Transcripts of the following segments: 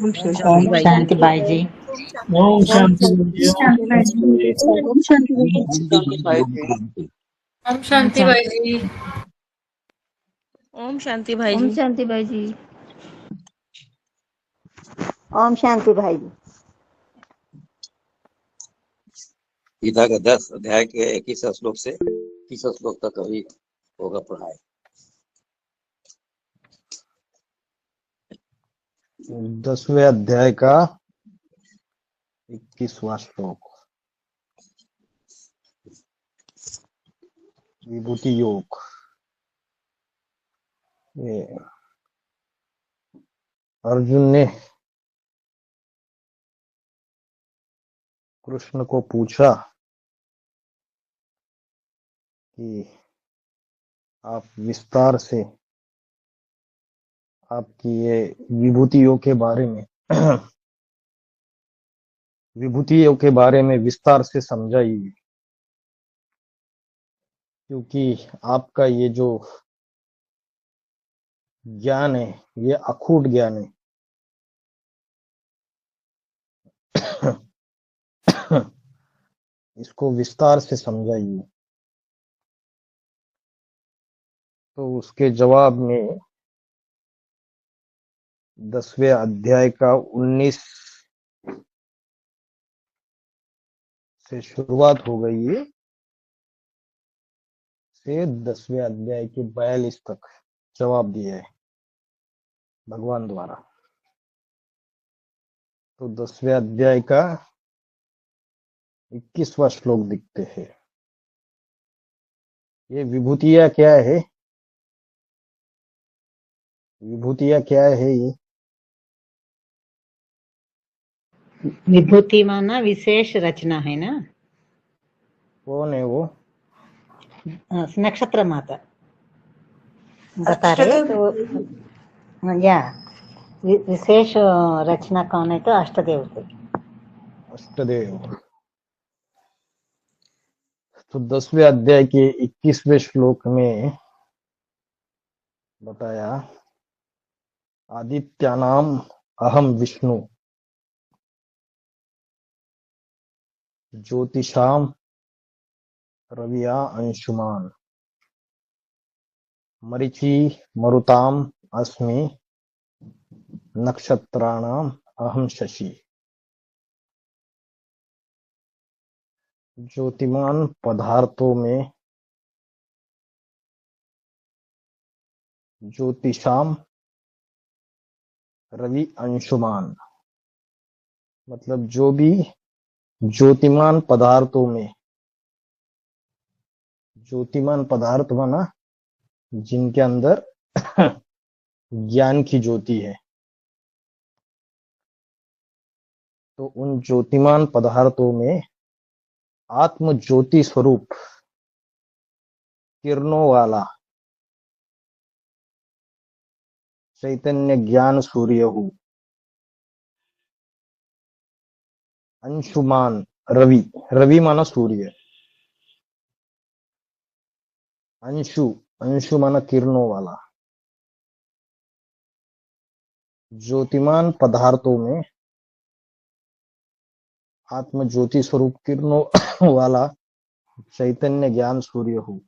ओम ओम शांति भाई जी। शांति भाई जी। ओम ओम शांति शांति। बोलिए, ओम शांति भाई जी। शांति। ओम शांति भाई जी। शांति भाई जी। ओम शांति भाई जी। ओम शांति भाई ओम जी। शांति भाई जी। ओम शांति भाई जी। गीता का 10 अध्याय के 21 श्लोक से 30 श्लोक तक अभी होगा पढ़ाई। 10वें अध्याय का 21वां श्लोक, विभूति योग। ये अर्जुन ने कृष्ण को पूछा कि आप विस्तार से आपकी ये विभूति योग के बारे में विभूति योग के बारे में विस्तार से समझाइए, क्योंकि आपका ये जो ज्ञान है ये अखूट ज्ञान है। इसको विस्तार से समझाइए। तो उसके जवाब में 10वें अध्याय का 19 से शुरुआत हो गई है से 10वें अध्याय के 42 तक जवाब दिया है भगवान द्वारा। तो 10वें अध्याय का 21वां श्लोक दिखते हैं। ये विभूतियां क्या है? विभूतियां क्या है? ये विभूति माना विशेष रचना है ना। कौन है वो? नक्षत्र माता बता रहे तो या विशेष रचना कौन है? तो अष्टदेव थे। अष्टदेव। तो 10वें अध्याय के 21वें श्लोक में बताया, आदित्यानाम अहम विष्णु, ज्योतिषाम रविया अंशुमान, मरीचि मरुताम अस्मि, नक्षत्राणाम अहम शशि। ज्योतिमान पदार्थों में ज्योतिषाम रवि अंशुमान, मतलब जो भी ज्योतिमान पदार्थों में, ज्योतिमान पदार्थ माना जिनके अंदर ज्ञान की ज्योति है, तो उन ज्योतिमान पदार्थों में आत्म ज्योति स्वरूप किरणों वाला चैतन्य ज्ञान सूर्य हूँ। अंशुमान रवि, रवि माना सूर्य, अंशु, अंशु माना किरणों वाला। ज्योतिमान पदार्थों में आत्म ज्योति स्वरूप किरणों वाला चैतन्य ज्ञान सूर्य हूँ।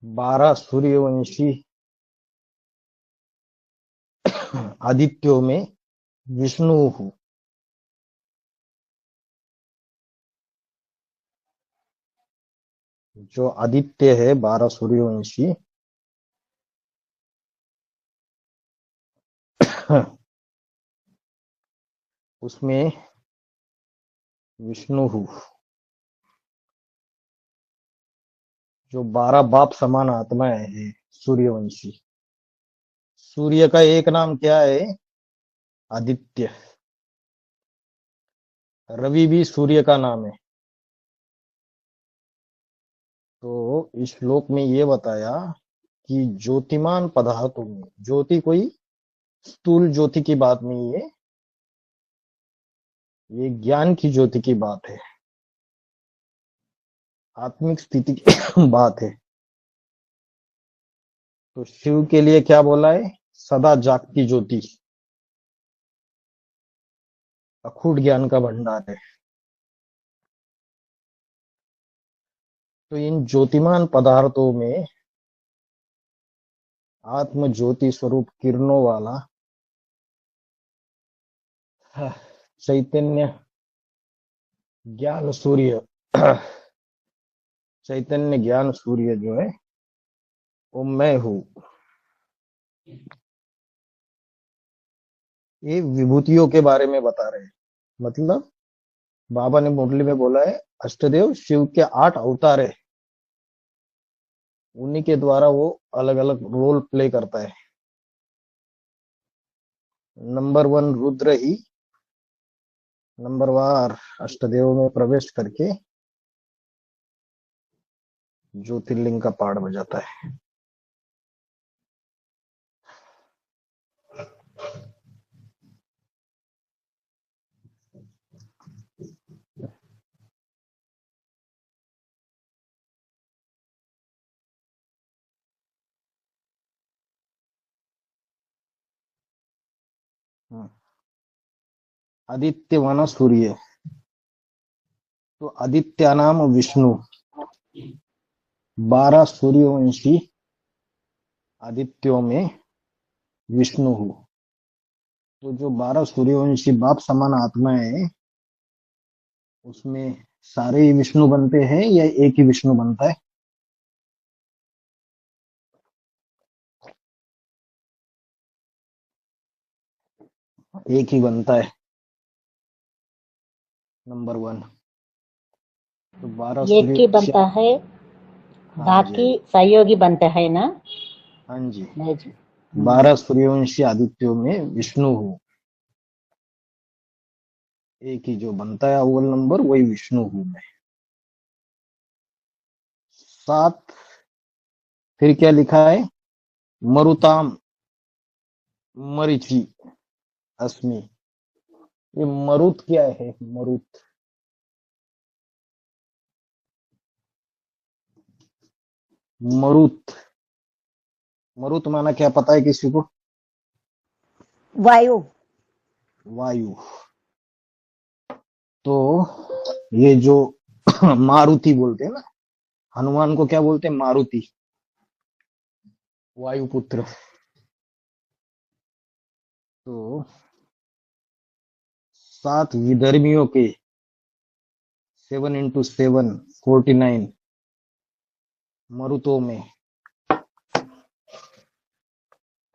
12 सूर्यवंशी आदित्यों में विष्णु हूँ। जो आदित्य है 12 सूर्यवंशी, उसमें विष्णु हूँ। जो 12 बाप समान आत्माएं है सूर्यवंशी। सूर्य का एक नाम क्या है? आदित्य। रवि भी सूर्य का नाम है। तो इस श्लोक में ये बताया कि ज्योतिमान पदार्थों में, ज्योति कोई स्थूल ज्योति की बात नहीं है, ये ज्ञान की ज्योति की बात है, आत्मिक स्थिति की बात है। तो शिव के लिए क्या बोला है? सदा जागती ज्योति, अखूट ज्ञान का भंडार है। तो इन ज्योतिमान पदार्थों में आत्म ज्योति स्वरूप किरणों वाला चैतन्य ज्ञान सूर्य चैतन्य ज्ञान सूर्य जो है वो मैं हूं। ये विभूतियों के बारे में बता रहे हैं। मतलब बाबा ने मुरली में बोला है अष्टदेव शिव के 8 अवतार है, उन्हीं के द्वारा वो अलग अलग रोल प्ले करता है। नंबर 1 रुद्र ही नंबर वार अष्टदेव में प्रवेश करके ज्योतिर्लिंग का पाठ बजाता है। आदित्य माना सूर्य, तो आदित्य नाम विष्णु, 12 सूर्यवंशी आदित्यों में विष्णु हूँ। तो जो 12 सूर्यवंशी बाप समान आत्माएं हैं उसमें सारे ही विष्णु बनते हैं या एक ही विष्णु बनता है? एक ही बनता है। नंबर 1। तो 12 एक ही बनता है, हाँ बाकी जी, सहयोगी बनते हैं ना? हाँ जी। नहीं जी। 12 सूर्यवंशी आदित्यों में विष्णु हूँ, एक ही जो बनता है अव्वल नंबर वही विष्णु हूँ मैं। 7 फिर क्या लिखा है? मरुताम मरीचि अस्मि। ये मरुत क्या है? मरुत, मरुत, मरुत माना क्या पता है किसी को? वायु। वायु। तो ये जो मारुति बोलते हैं ना, हनुमान को क्या बोलते हैं? मारुति, वायुपुत्र। तो 7 विधर्मियों के 7 into 7 49 मरुतों में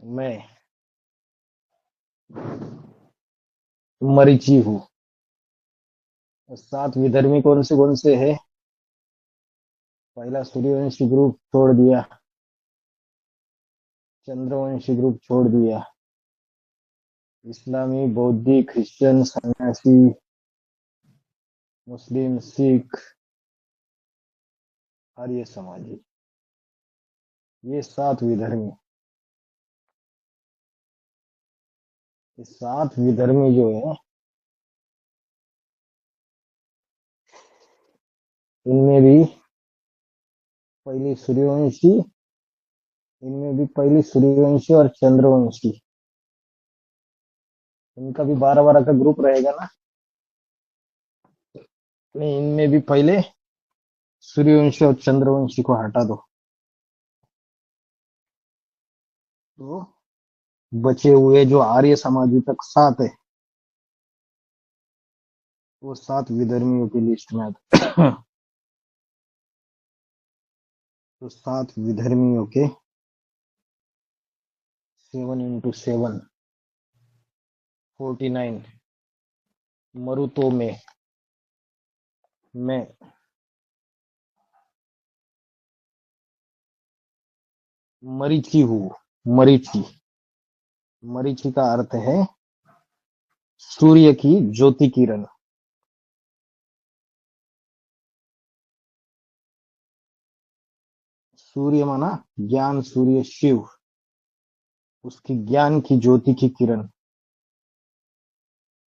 मैं मरीचि हूँ। 7 विधर्मी कौन से है? पहला सूर्यवंशी ग्रुप छोड़ दिया, चंद्रवंशी ग्रुप छोड़ दिया, इस्लामी, बौद्धिक, क्रिश्चियन, सन्यासी, मुस्लिम, सिख, आर्य समाजी, ये 7 विधर्मी। ये 7 विधर्मी जो है इनमें भी पहली सूर्यवंशी, इनमें भी पहली सूर्यवंशी और चंद्रवंशी, इनका भी 12-12 का ग्रुप रहेगा ना? नहीं, इनमें भी पहले सूर्यवंशी और चंद्रवंशी को हटा दो तो बचे हुए जो आर्य समाजी तक 7 है वो 7 विधर्मियों की लिस्ट में आते। तो 7 विधर्मियों के 7 into 7 49 मरुतों में मैं मरीचि हूँ। मरीचि, मरीचि का अर्थ है सूर्य की ज्योति किरण। सूर्य माना ज्ञान सूर्य शिव, उसकी ज्ञान की ज्योति की किरण।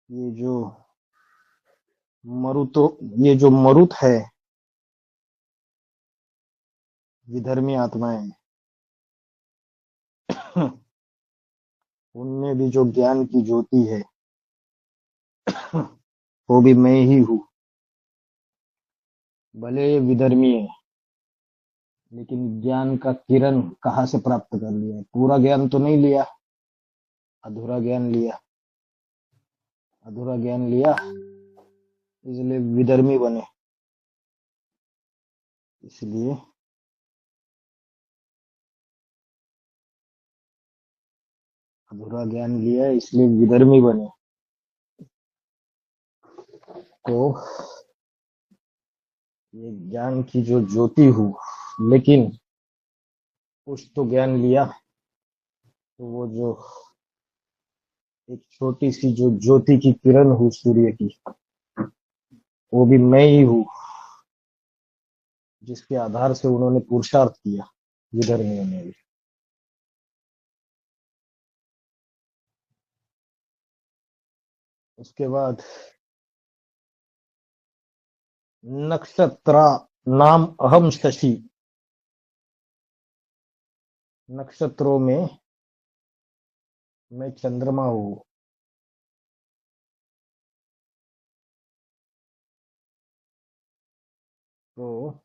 ये जो मरुतो, ये जो मरुत है विधर्मी आत्माएं, उनमें भी जो ज्ञान की ज्योति है वो भी मैं ही हूँ। भले ये विधर्मी है, लेकिन ज्ञान का किरण कहाँ से प्राप्त कर लिया? पूरा ज्ञान तो नहीं लिया, अधूरा ज्ञान लिया। अधूरा ज्ञान लिया इसलिए विधर्मी बने। इसलिए अधूरा ज्ञान लिया इसलिए विधर्मी बने। तो ये ज्ञान की जो ज्योति हूँ, लेकिन कुछ तो ज्ञान लिया, तो वो जो एक छोटी सी जो ज्योति की किरण हूँ सूर्य की, वो भी मैं ही हूँ, जिसके आधार से उन्होंने पुरुषार्थ किया विधर्मियों ने भी। उसके बाद नक्षत्रा नाम अहम शशि। नक्षत्रों में मैं चंद्रमा हूँ। तो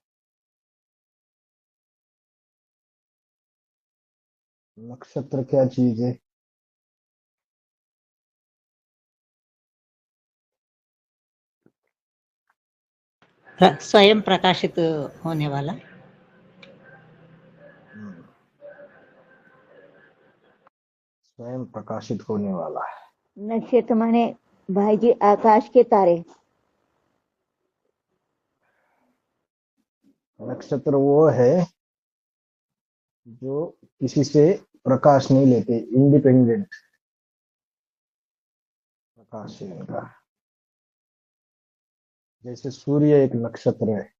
नक्षत्र क्या चीज है? स्वयं प्रकाशित होने वाला। स्वयं प्रकाशित होने वाला है। नक्षत्र माने भाई जी आकाश के तारे। नक्षत्र वो है जो किसी से प्रकाश नहीं लेते, इंडिपेंडेंट प्रकाश है इनका। जैसे सूर्य एक नक्षत्र है,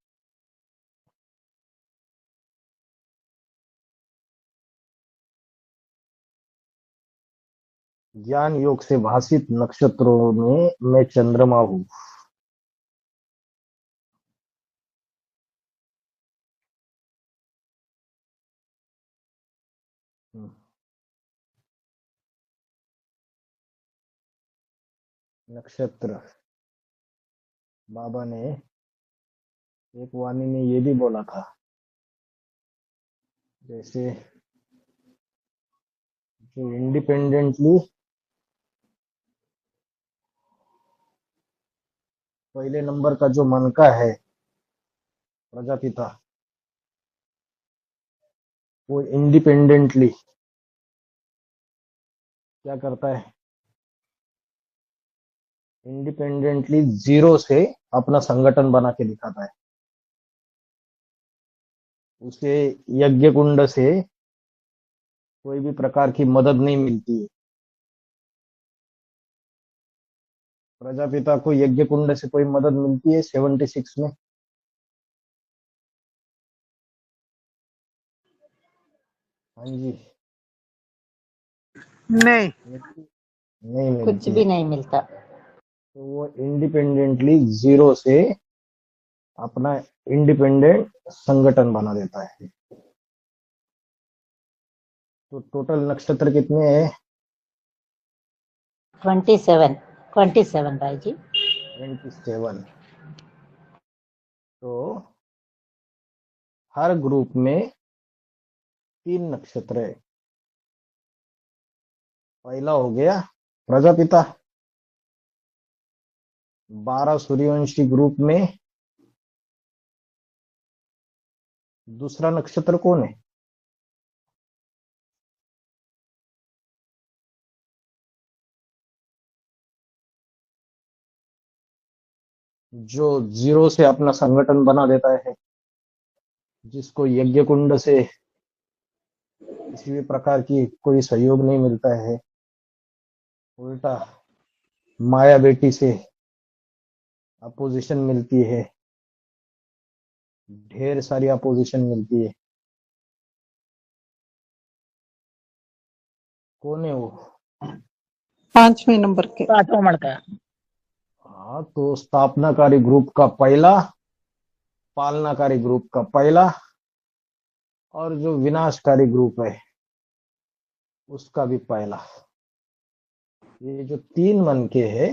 ज्ञान योग से भाषित नक्षत्रों में मैं चंद्रमा हूँ। नक्षत्र बाबा ने एक वाणी में ये भी बोला था, जैसे जो इंडिपेंडेंटली पहले नंबर का जो मन का है प्रजापिता, वो इंडिपेंडेंटली क्या करता है? इंडिपेंडेंटली जीरो से अपना संगठन बना के दिखाता है। उसे यज्ञ कुंड से कोई भी प्रकार की मदद नहीं मिलती है। प्रजापिता को यज्ञ कुंड से कोई मदद मिलती है 76 में? हाँ जी, नहीं, नहीं कुछ मिलती भी है। नहीं मिलता। तो वो इंडिपेंडेंटली जीरो से अपना इंडिपेंडेंट संगठन बना देता है। तो टोटल नक्षत्र कितने हैं? 27 भाई जी। 27। तो हर ग्रुप में 3 नक्षत्र है। पहला हो गया प्रजापिता। 12 सूर्यवंशी ग्रुप में दूसरा नक्षत्र कौन है? जो जीरो से अपना संगठन बना देता है, जिसको यज्ञ कुंड से किसी भी प्रकार की कोई सहयोग नहीं मिलता है, उल्टा माया बेटी से अपोजिशन मिलती है, ढेर सारी अपोजिशन मिलती है। कौन है वो? 5वें नंबर के। 5वां का। हाँ, तो स्थापनाकारी ग्रुप का पहला, पालनाकारी ग्रुप का पहला, और जो विनाशकारी ग्रुप है उसका भी पहला। ये जो 3 मन के है,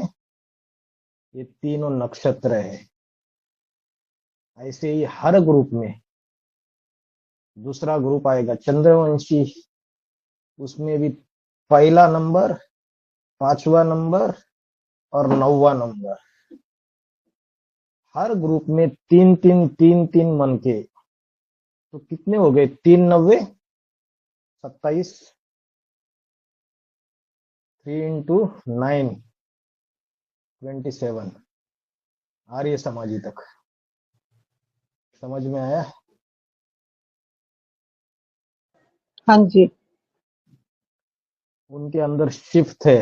ये तीनों नक्षत्र है। ऐसे ही हर ग्रुप में दूसरा ग्रुप आएगा चंद्रवंशी, उसमें भी पहला नंबर, 5वां नंबर और 9वां नंबर। हर ग्रुप में 3 मन के, तो कितने हो गए? 3 9 27, 3 × 9 27। आर्य समाजी तक समझ में आया? हाँ जी। उनके अंदर शिफ्ट है,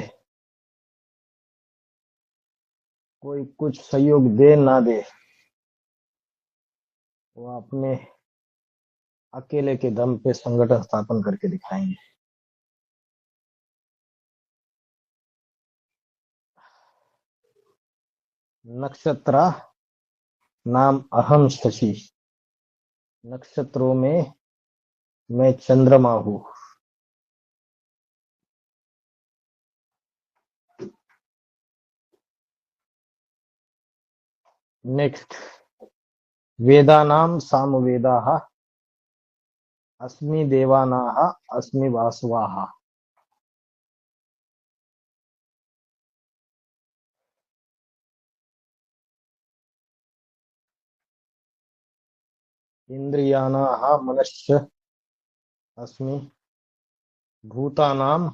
कोई कुछ सहयोग दे ना दे, वो अपने अकेले के दम पे संगठन स्थापन करके दिखाएंगे। नक्षत्र नाम अहम शशि, नक्षत्रों में मैं चंद्रमा हूं। नेक्स्ट, वेदानाम सामवेदाः, अस्मि देवानाः, अस्मि वासवाः। इंद्रियाणाः मनश्च अस्मि, भूतानाम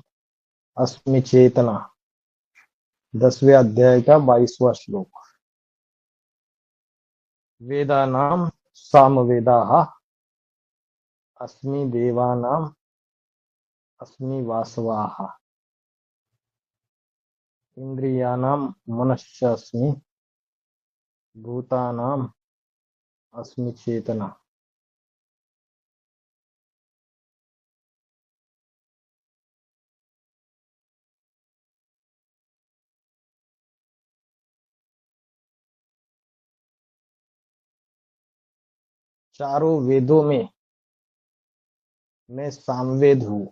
अस्मि चेतना। 10वें अध्याय का 22वां श्लोक। वेदानाम सामवेदाः, अस्मि देवानाम, अस्मि वासवाः। इंद्रियाणाम मनश्च अस्मि, भूतानाम अस्मि चेतना। चारों वेदों में मैं सामवेद हूं।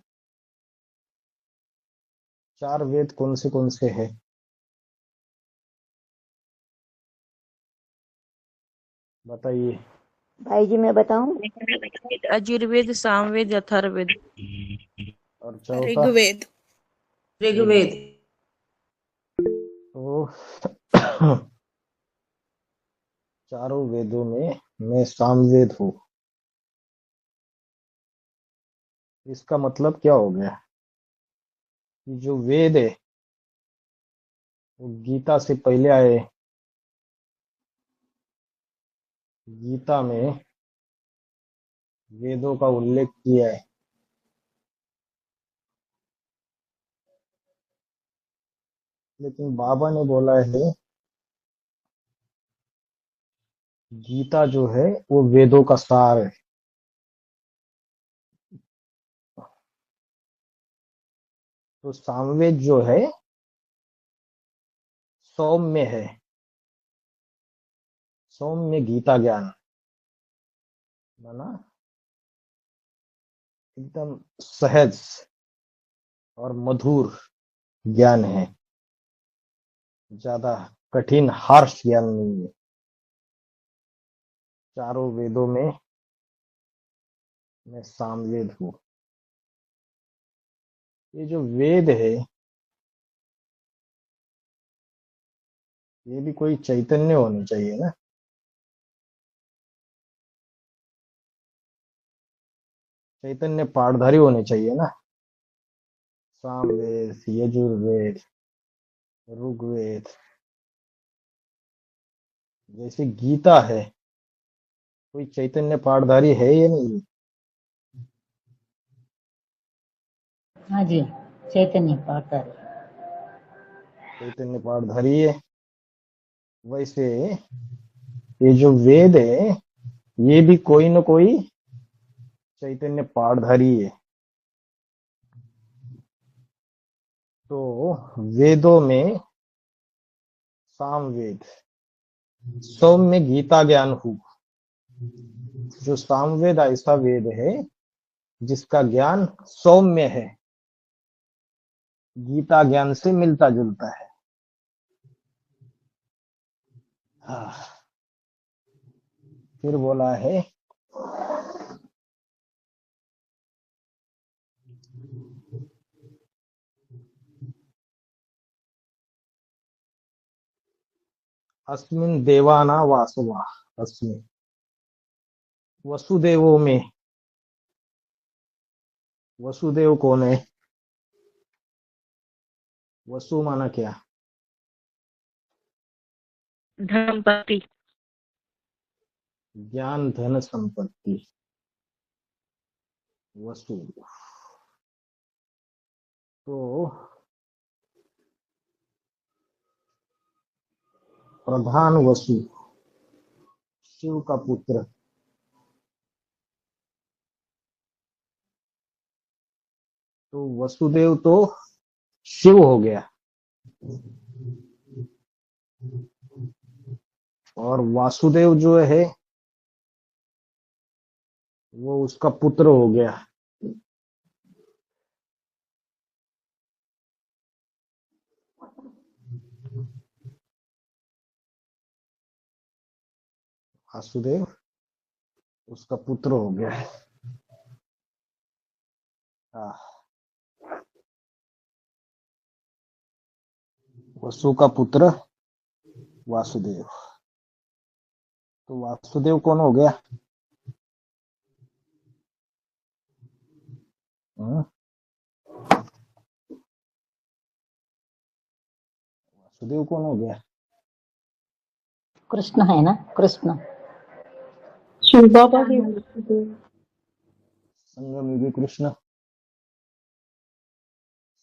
4 वेद कौन से हैं? बताइए। भाई जी मैं बताऊं? अजुर्वेद, सामवेद, अथर्ववेद और चौथा? ऋग्वेद। ऋग्वेद। तो चारों वेदों में मैं सामवेद हूं। इसका मतलब क्या हो गया कि जो वेद है वो गीता से पहले आए। गीता में वेदों का उल्लेख किया है। लेकिन बाबा ने बोला है गीता जो है वो वेदों का सार है। तो सामवेद जो है सौम्य है, सौम्य गीता ज्ञान माना, एकदम सहज और मधुर ज्ञान है, ज्यादा कठिन हार्श ज्ञान नहीं है। चारों वेदों में मैं सामवेद हूं। ये जो वेद है ये भी कोई चैतन्य होनी चाहिए ना। चैतन्य पाठधारी होने चाहिए ना। सामवेद, यजुर्वेद, ऋग्वेद, जैसे गीता है, कोई चैतन्य पाठधारी है या नहीं? हाँ जी, चैतन्य पाठधारी। चैतन्य पाठधारी है। वैसे ये जो वेद है ये भी कोई न कोई चैतन्य पाठधारी है। तो वेदों में सामवेद, सौम्य गीता ज्ञान हूँ। जो सामवेद ऐसा वेद है जिसका ज्ञान सौम्य है, गीता ज्ञान से मिलता जुलता है। हाँ, फिर बोला है अस्मिन देवाना वासवा, अस्मिन वसुदेवों में। वसुदेव कौन है? वसु माना क्या? धनपति। ज्ञान धन संपत्ति। वसु तो प्रधान वसु, शिव का पुत्र। तो वसुदेव तो शिव हो गया, और वासुदेव जो है वो उसका पुत्र हो गया। वासुदेव उसका पुत्र हो गया। हाँ, वसु का पुत्र वासुदेव। तो वासुदेव कौन हो गया? वासुदेव कौन हो गया? कृष्ण है ना, कृष्ण। शिव बाबा भी संगम कृष्ण,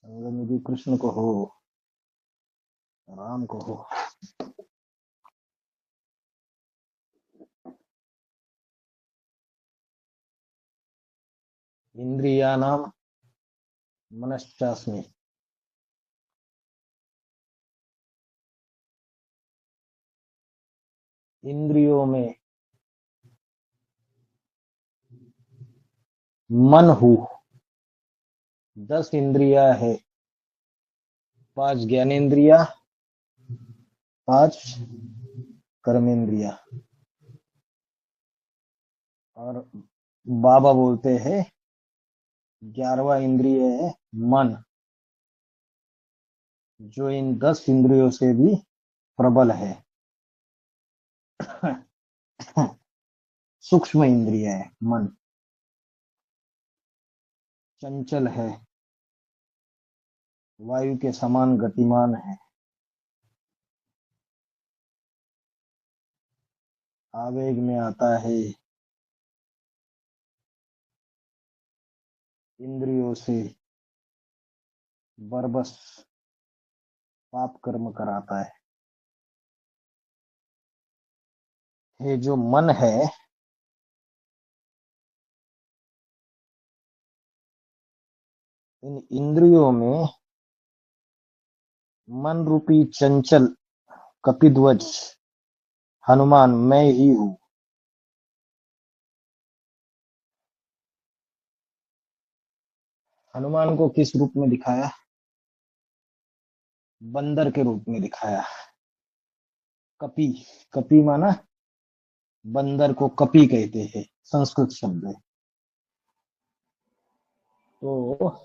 संगम कृष्ण को हो, राम को हो। इंद्रियाणाम मनश्चास्मि, इंद्रियों में मन हूँ। 10 इंद्रिया है, 5 ज्ञानेन्द्रिया, 5 कर्मेंद्रिया। और बाबा बोलते हैं 11वां इंद्रिय है मन, जो इन 10 इंद्रियों से भी प्रबल है। सूक्ष्म इंद्रिय है मन, चंचल है, वायु के समान गतिमान है, आवेग में आता है, इंद्रियों से बरबस पाप कर्म कराता है। ये जो मन है इन इंद्रियों में मन रूपी चंचल कपिध्वज हनुमान मैं ही हूं। हनुमान को किस रूप में दिखाया? बंदर के रूप में दिखाया। कपि, कपि माना बंदर को कपि कहते हैं, संस्कृत शब्द है। तो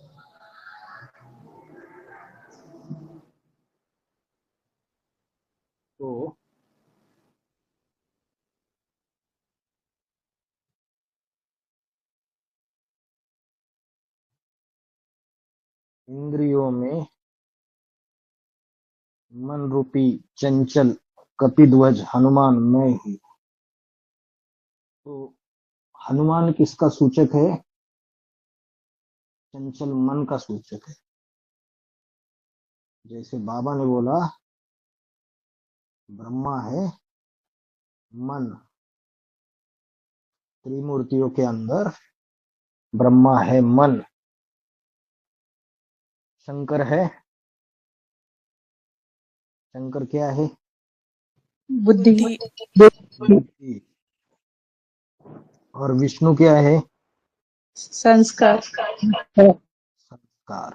इंद्रियों में मन रूपी चंचल कपिध्वज हनुमान मैं ही। तो हनुमान किसका सूचक है? चंचल मन का सूचक है। जैसे बाबा ने बोला ब्रह्मा है मन, त्रिमूर्तियों के अंदर ब्रह्मा है मन। शंकर है, शंकर क्या है? बुद्धि बुद्धि। और विष्णु क्या है? संस्कार संस्कार।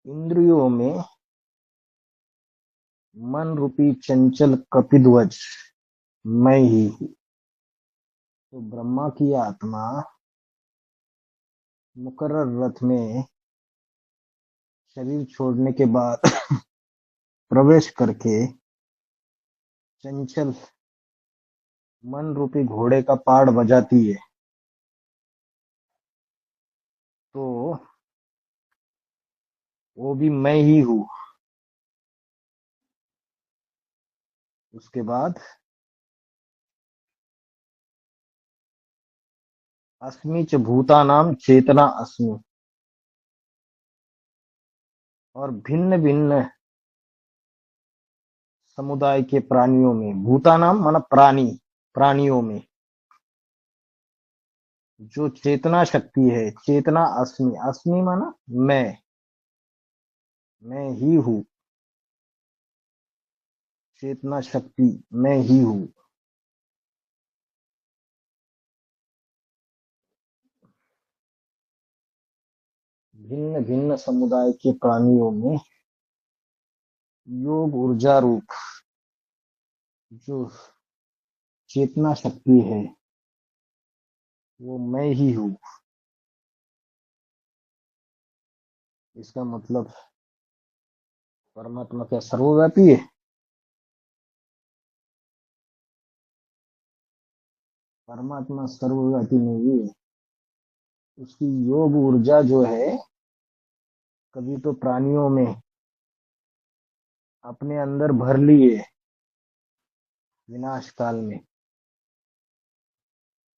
इंद्रियों में मन रूपी चंचल कपिध्वज मैं ही हूँ। तो ब्रह्मा की आत्मा मुकर्रर रथ में शरीर छोड़ने के बाद प्रवेश करके चंचल मन रूपी घोड़े का पाड़ बजाती है। तो वो भी मैं ही हूँ। उसके बाद अस्मि च भूतानां चेतना अस्मि, और भिन्न भिन्न समुदाय के प्राणियों में, भूतानाम माना प्राणी, प्राणियों में जो चेतना शक्ति है, चेतना अस्मि, अस्मि माना मैं ही हूँ। चेतना शक्ति मैं ही हूँ। भिन्न भिन्न समुदाय के प्राणियों में योग ऊर्जा रूप जो चेतना शक्ति है वो मैं ही हूँ। इसका मतलब परमात्मा क्या सर्वव्यापी है? परमात्मा सर्वव्यापी नहीं है। उसकी योग ऊर्जा जो है कभी तो प्राणियों में अपने अंदर भर लिए विनाश काल में,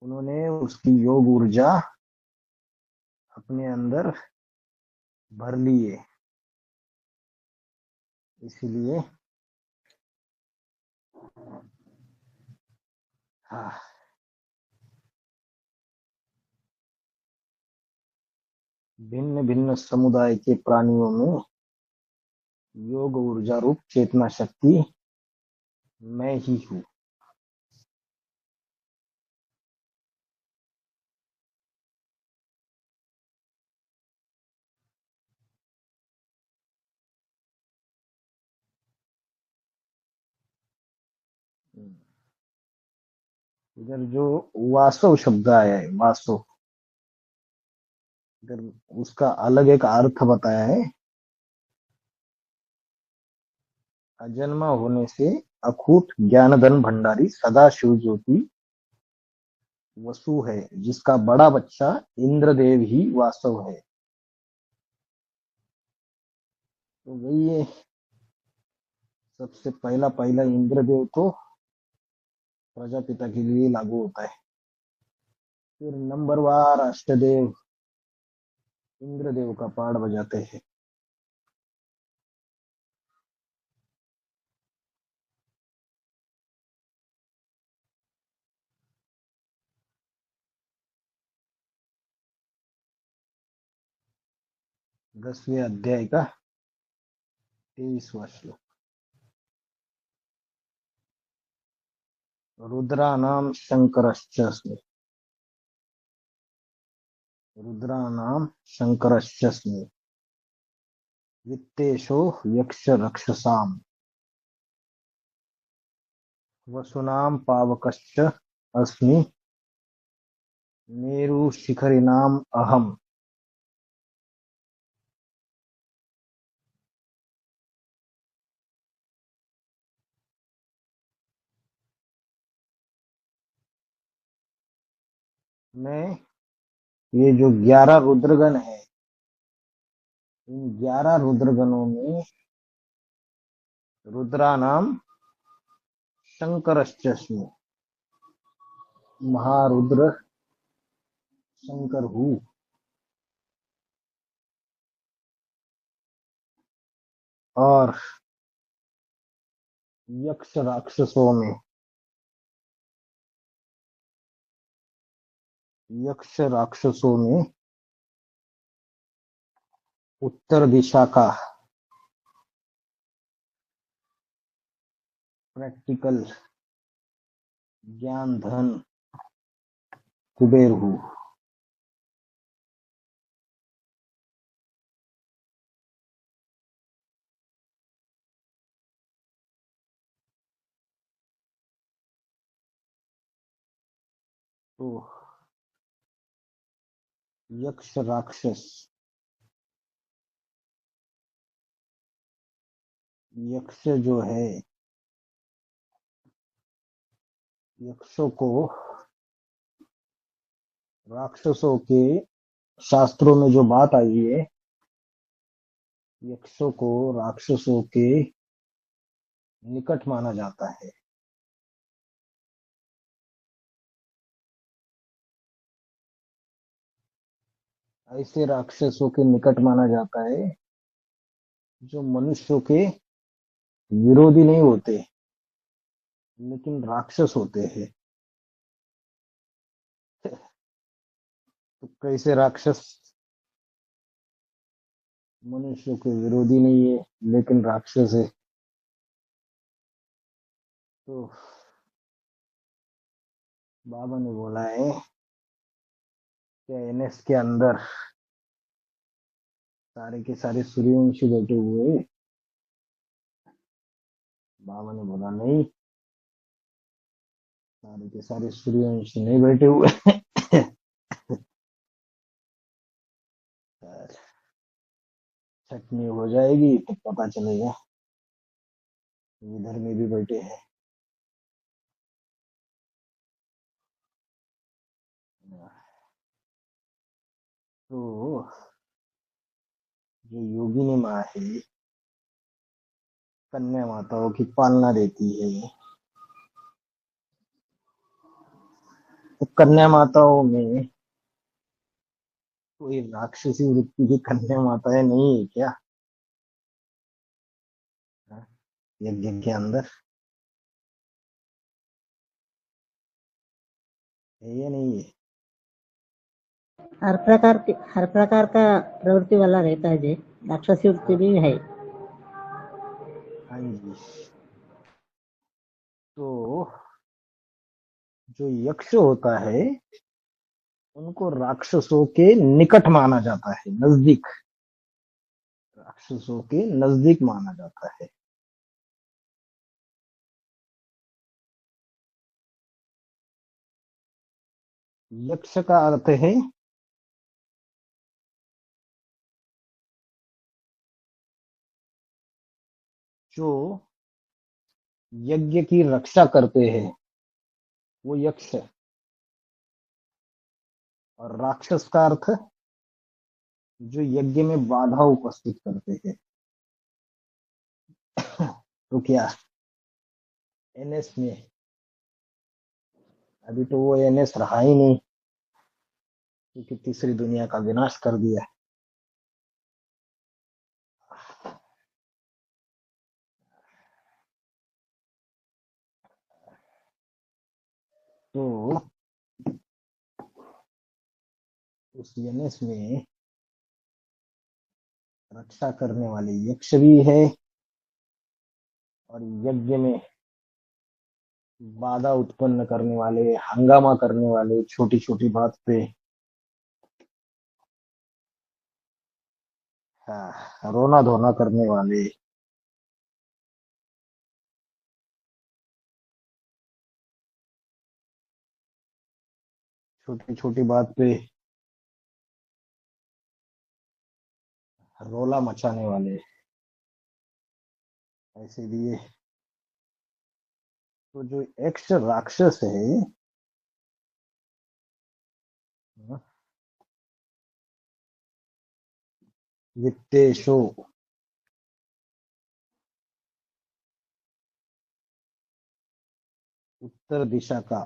उन्होंने उसकी योग ऊर्जा अपने अंदर भर लिए। इसलिए हाँ, भिन्न भिन्न समुदाय के प्राणियों में योग ऊर्जा रूप चेतना शक्ति मैं ही हूँ। इधर जो वासव शब्द आया है, वासव, इधर उसका अलग एक अर्थ बताया है। अजन्मा होने से अखूट ज्ञानधन भंडारी सदा शिव ज्योति वसु है, जिसका बड़ा बच्चा इंद्रदेव ही वासव है। तो वही है, सबसे पहला पहला इंद्रदेव तो प्रजापिता के लिए लागू होता है। फिर नंबरवार अष्टदेव इंद्रदेव का पाड़ बजाते हैं। दसवें अध्याय का 23वां श्लोक। रुद्रानाम शंकरश्चस्मि, रुद्रानाम शंकरश्चस्मि, वित्तेशो यक्ष रक्षसाम, वसुनाम पावकश्च अस्मि, मेरु शिखरिनाम अहम। मैं ये जो 11 रुद्रगण है, इन 11 रुद्रगणों में रुद्रा नाम शंकरश्चस्मि, महारुद्र शंकर हूँ। और यक्ष राक्षसों में, यक्ष राक्षसों में उत्तर दिशा का प्रैक्टिकल ज्ञान धन कुबेर हूँ। तो यक्ष राक्षस, यक्ष जो है, यक्षों को राक्षसों के शास्त्रों में जो बात आई है, यक्षों को राक्षसों के निकट माना जाता है। ऐसे राक्षसों के निकट माना जाता है जो मनुष्यों के विरोधी नहीं होते लेकिन राक्षस होते हैं। तो कैसे राक्षस मनुष्यों के विरोधी नहीं है लेकिन राक्षस है? तो बाबा ने बोला है कि एनएस के अंदर सारे के सारे सूर्यवंशी बैठे हुए हैं। बाबा ने बोला नहीं, सारे के सारे सूर्यवंशी नहीं बैठे हुए। छटनी हो जाएगी तो पता चलेगा इधर में भी बैठे हैं। तो जो योगिनी माँ है, कन्या माताओं की पालना देती है, तो कन्या माताओं में कोई राक्षसी वृत्ति की कन्या माताएं नहीं है क्या यज्ञ के अंदर? है या नहीं है? हर प्रकार का प्रवृत्ति वाला रहता है जी, राक्षसी वृत्ति भी है। हाँ जी। तो जो यक्ष होता है उनको राक्षसों के निकट माना जाता है, नजदीक, राक्षसों के नजदीक माना जाता है। यक्ष का अर्थ है जो यज्ञ की रक्षा करते हैं, वो यक्ष है। और राक्षस का अर्थ जो यज्ञ में बाधा उपस्थित करते हैं। तो क्या एनएस में, अभी तो वो एनएस रहा ही नहीं क्योंकि तीसरी दुनिया का विनाश कर दिया। तो उस एनएस में रक्षा करने वाले यक्ष भी है और यज्ञ में बाधा उत्पन्न करने वाले, हंगामा करने वाले, छोटी छोटी बात पे रोना धोना करने वाले, छोटी छोटी बात पे रोला मचाने वाले, ऐसे भी है। तो जो यक्ष राक्षस है, वित्तेशो, उत्तर दिशा का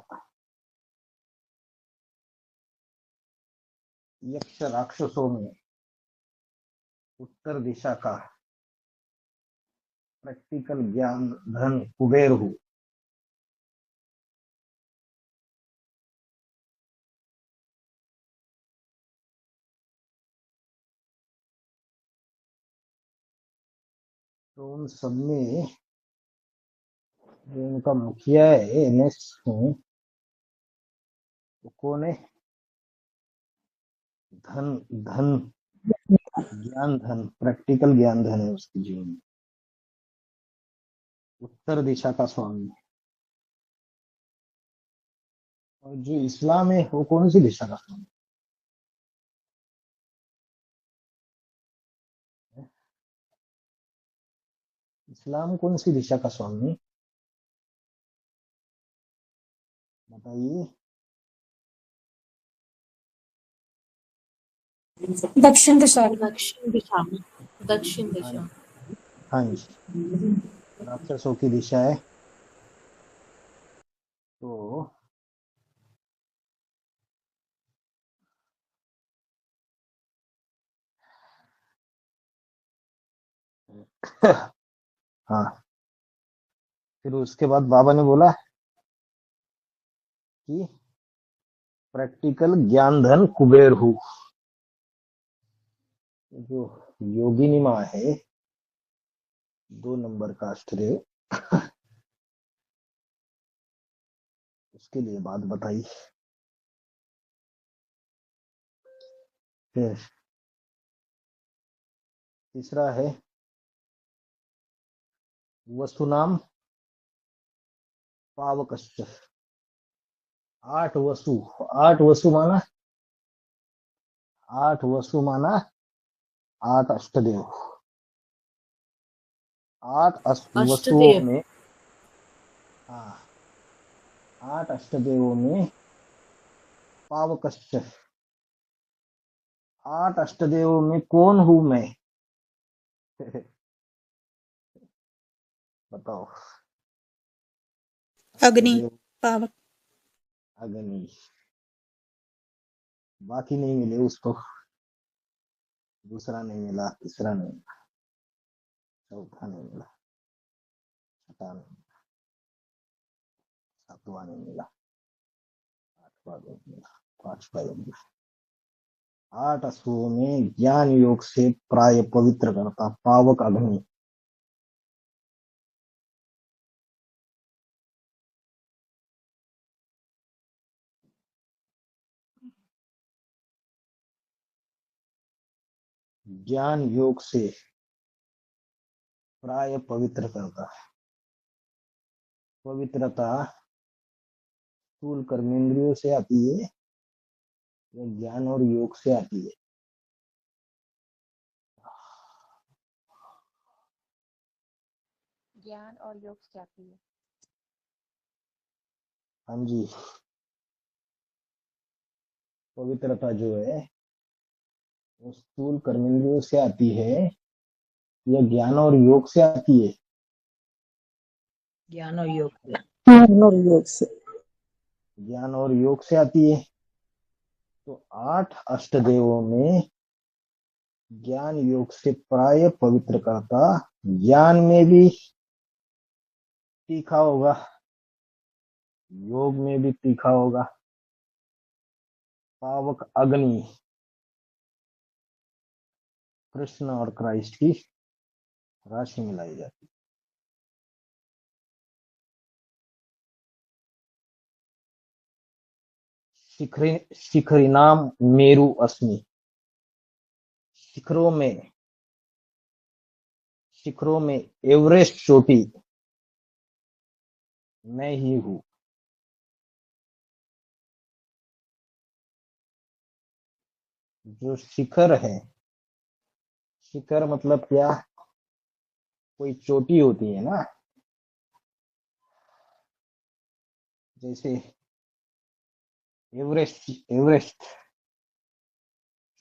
यक्ष राक्षसों में उत्तर दिशा का प्रैक्टिकल ज्ञान धन कुबेर हूँ। तो उन सब में जो उनका मुखिया है एनएस में, वो कौन है? धन धन ज्ञान धन, प्रैक्टिकल ज्ञान धन है उसके जीवन में, उत्तर दिशा का स्वामी। और जो इस्लाम है वो कौन सी दिशा का स्वामी है? इस्लाम कौन सी दिशा का स्वामी, बताइए। दक्षिण दिशा। दक्षिण दिशा में। दक्षिण हाँ दिशा। हाँ जी, राक्षसों की दिशा है। तो हाँ, फिर उसके बाद बाबा ने बोला कि प्रैक्टिकल ज्ञान धन कुबेर हूँ। जो योगिनी माँ है, 2 नंबर का अष्टदेव, उसके लिए बात बताई। फिर तीसरा है वसुनाम पावकश्च। 8 वसु, 8 वसु माना, 8 वसु माना 8 अष्टदेव। 8 वसुओं अष्टदेव। में, हाँ, 8 अष्टदेवों में पावकश्च, 8 अष्टदेवों में कौन हूं मैं? बताओ। अग्नि। अष्टदेव पावक। अग्नि, बाकी नहीं मिले उसको। दूसरा नहीं मिला, तीसरा नहीं मिला, चौथा नहीं मिला, छठा नहीं मिला, सातवां नहीं मिला, आठवां नहीं मिला, पांचवा नहीं मिला। 8 असुरों में ज्ञान योग से प्राय पवित्र करता पावक अग्नि। ज्ञान योग से प्राय पवित्र करता। पवित्रता स्थूल कर्मेंद्रियों से आती है या ज्ञान और योग से आती है? ज्ञान और योग से आती है। हाँ जी, पवित्रता जो है वो स्थूल कर्मेंद्रियों से आती है या ज्ञान और योग से आती है? ज्ञान और योग से। ज्ञान और योग से। ज्ञान और योग से आती है। तो 8 अष्टदेवों में ज्ञान योग से प्राय पवित्र करता, ज्ञान में भी तीखा होगा, योग में भी तीखा होगा, पावक अग्नि, कृष्ण और क्राइस्ट की राशि मिलाई जाती। शिखरी नाम मेरु अस्मि। शिखरों में, शिखरों में एवरेस्ट चोटी मैं ही हूं। जो शिखर है, शिखर मतलब क्या? कोई चोटी होती है ना, जैसे एवरेस्ट, एवरेस्ट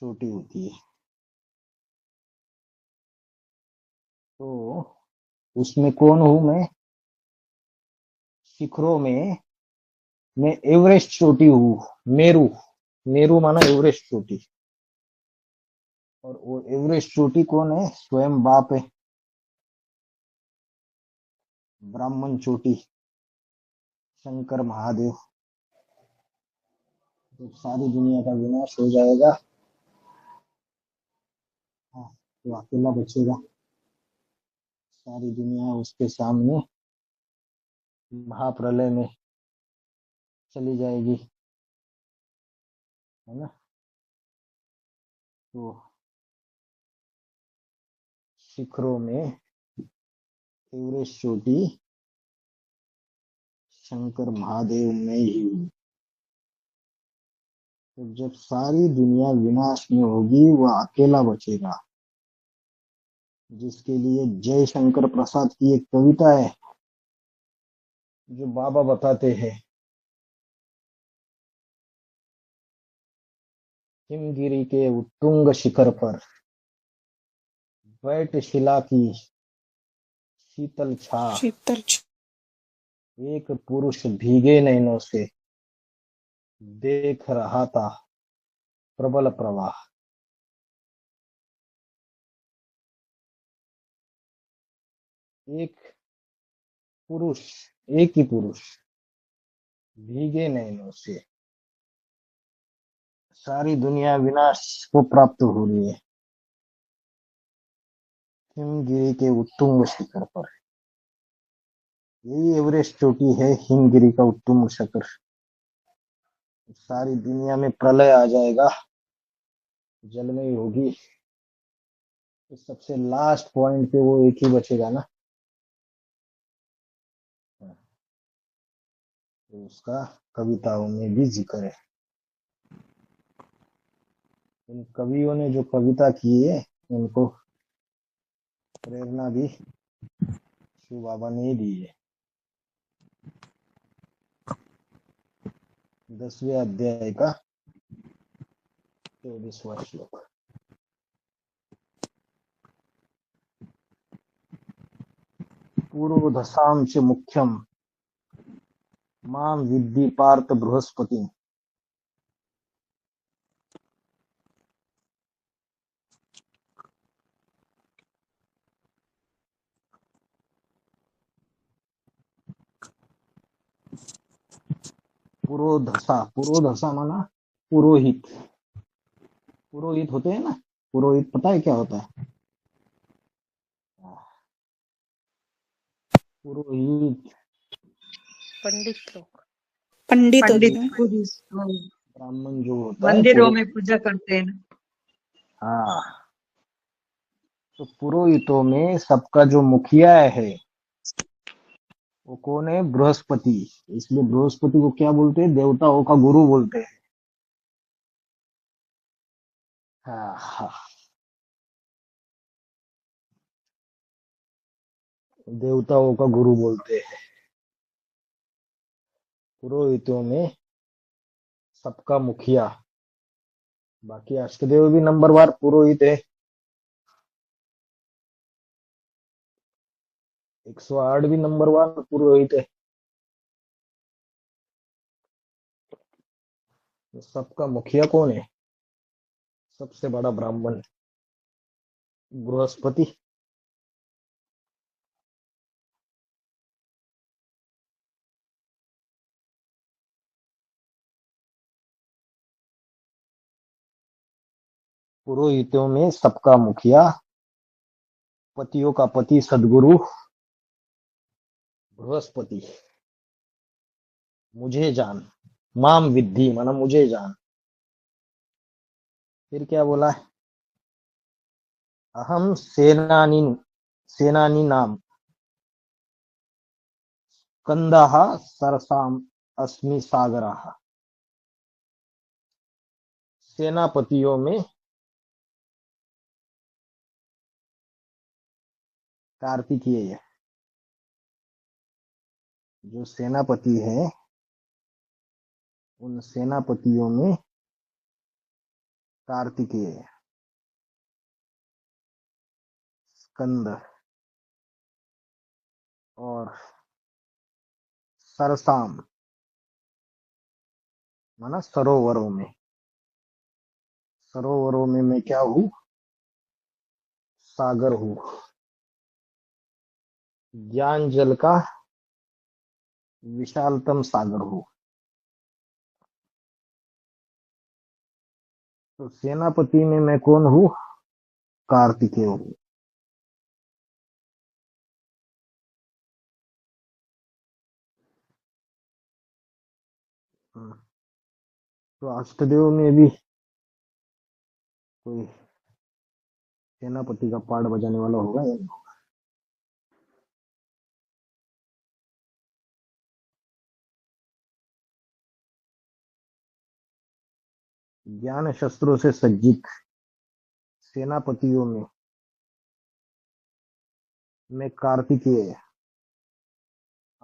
चोटी होती है। तो उसमें कौन हूं मैं? शिखरों में मैं एवरेस्ट चोटी हूँ। मेरू, मेरू माना एवरेस्ट चोटी। और वो एवरेस्ट चोटी कौन है? स्वयं बाप है, ब्राह्मण चोटी, शंकर महादेव। तो सारी दुनिया का विनाश हो जाएगा, हाँ, तो अकेला बचेगा। सारी दुनिया उसके सामने महाप्रलय में चली जाएगी, है ना? तो शिखरों में एवरेस्ट चोटी शंकर महादेव में ही हूँ। तो जब सारी दुनिया विनाश में होगी वह अकेला बचेगा, जिसके लिए जय शंकर प्रसाद की एक कविता है जो बाबा बताते हैं। हिमगिरी के उत्तुंग शिखर पर बैठ शिला की शीतल छा, एक पुरुष भीगे नैनों से देख रहा था प्रबल प्रवाह। एक पुरुष, एक ही पुरुष भीगे नैनों से सारी दुनिया विनाश को प्राप्त हो रही है। हिमगिरी के उत्तुंग शिखर पर, यही एवरेस्ट चोटी है, हिमगिरी का उत्तुंग शिखर। सारी दुनिया में प्रलय आ जाएगा, जलमयी होगी, तो सबसे लास्ट पॉइंट पे वो एक ही बचेगा ना, तो उसका कविताओं में भी जिक्र है। इन कवियों ने जो कविता की है उनको प्रेरणा भी शिव बाबा ने दी है। 10वें अध्याय का 24वां श्लोक। पुरोधसां च मुख्यम मां विद्धि पार्थ बृहस्पति। पुरोधसा, पुरोधसा माना पुरोहित। पुरोहित होते हैं ना, पुरोहित पता है क्या होता है? पुरोहित पंडित लोग। पंडित होते पंडित हैं। ब्राह्मण जो होता है मंदिरों में पूजा करते हैं। हाँ, तो पुरोहितों में सबका जो मुखिया है वो कौन है? बृहस्पति। इसलिए बृहस्पति को क्या बोलते हैं? देवताओं का गुरु बोलते हैं। हाँ हाँ, देवताओं का गुरु बोलते हैं। पुरोहितों में सबका मुखिया, बाकी अष्टदेव भी नंबरवार पुरोहित है। 108 भी नंबरवार पुरोहित है। तो सबका मुखिया कौन है? सबसे बड़ा ब्राह्मण बृहस्पति। पुरोहितों में सबका मुखिया, पतियों का पति सदगुरु बृहस्पति। मुझे जान, माम विद्धि माना मुझे जान। फिर क्या बोला? अहम सेनानी, सेनानी नाम कंदाह सरसाम अस्मि सागराः। सेनापतियों में कार्तिकेय है। जो सेनापति है उन सेनापतियों में कार्तिकेय है। स्कंद और सरसाम माना सरोवरों में। सरोवरों में मैं क्या हूँ? सागर हूँ। ज्ञान जल का विशालतम सागर हूँ। तो सेनापति में मैं कौन हूँ? कार्तिकेय हूँ। तो अष्टदेव में भी कोई सेनापति का पार्ट बजाने वाला होगा या नहीं? ज्ञान शस्त्रों से सज्जित सेनापतियों में कार्तिकेय।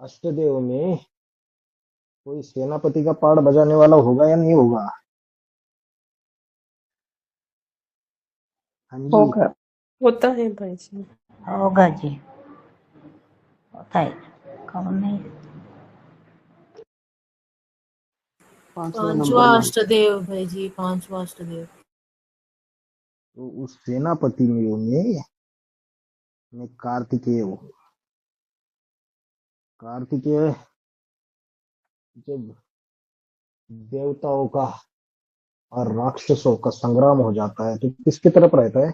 अष्टदेव में कोई सेनापति का पाठ बजाने वाला होगा या नहीं होगा? हाँ जी, होगा। होता है भाई जी। होगा जी, होता है, कौन नहीं। पांचवें पांचवा नंबर में। अष्टदेव भाई जी, पांचवा अष्टदेव। तो उस सेनापति में कार्तिकेय हो। कार्तिकेय जब देवताओं का और राक्षसों का संग्राम हो जाता है तो किसकी तरफ रहता है?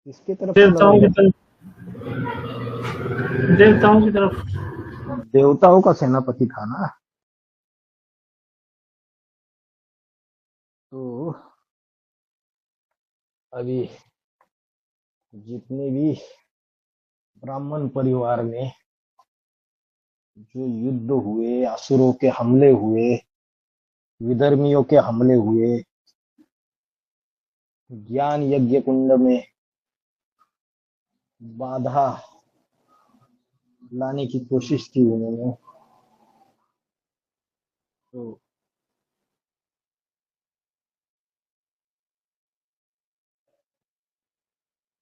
किसकी तरफ से देवताओं लड़ाई की लड़ता तरफ। देवताओं की तरफ। है? देवताओं का सेनापति था ना। तो अभी जितने भी ब्राह्मण परिवार में जो युद्ध हुए, असुरों के हमले हुए, विधर्मियों के हमले हुए, ज्ञान यज्ञ कुंड में बाधा लाने की कोशिश की उन्होंने, तो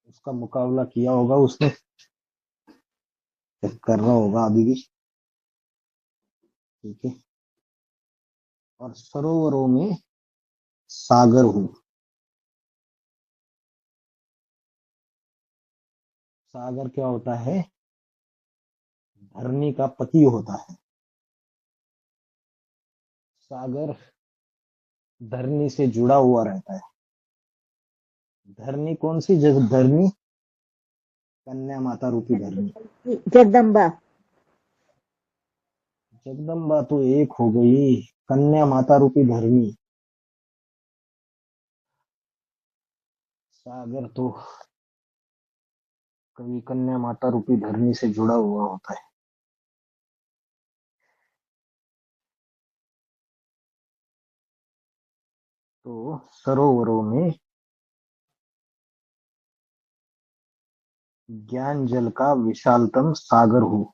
उसका मुकाबला किया होगा उसने, कर रहा होगा अभी भी। ठीक है। और सरोवरों में सागर हूँ। सागर क्या होता है? धरनी का पति होता है। सागर धरनी से जुड़ा हुआ रहता है। धरनी कौन सी जगह? धरनी कन्या माता रूपी धरनी। जगदम्बा। जगदम्बा तो एक हो गई, कन्या माता रूपी धरनी। सागर तो कभी कन्या माता रूपी धरनी से जुड़ा हुआ होता है। तो सरोवरों में ज्ञान जल का विशालतम सागर हूँ।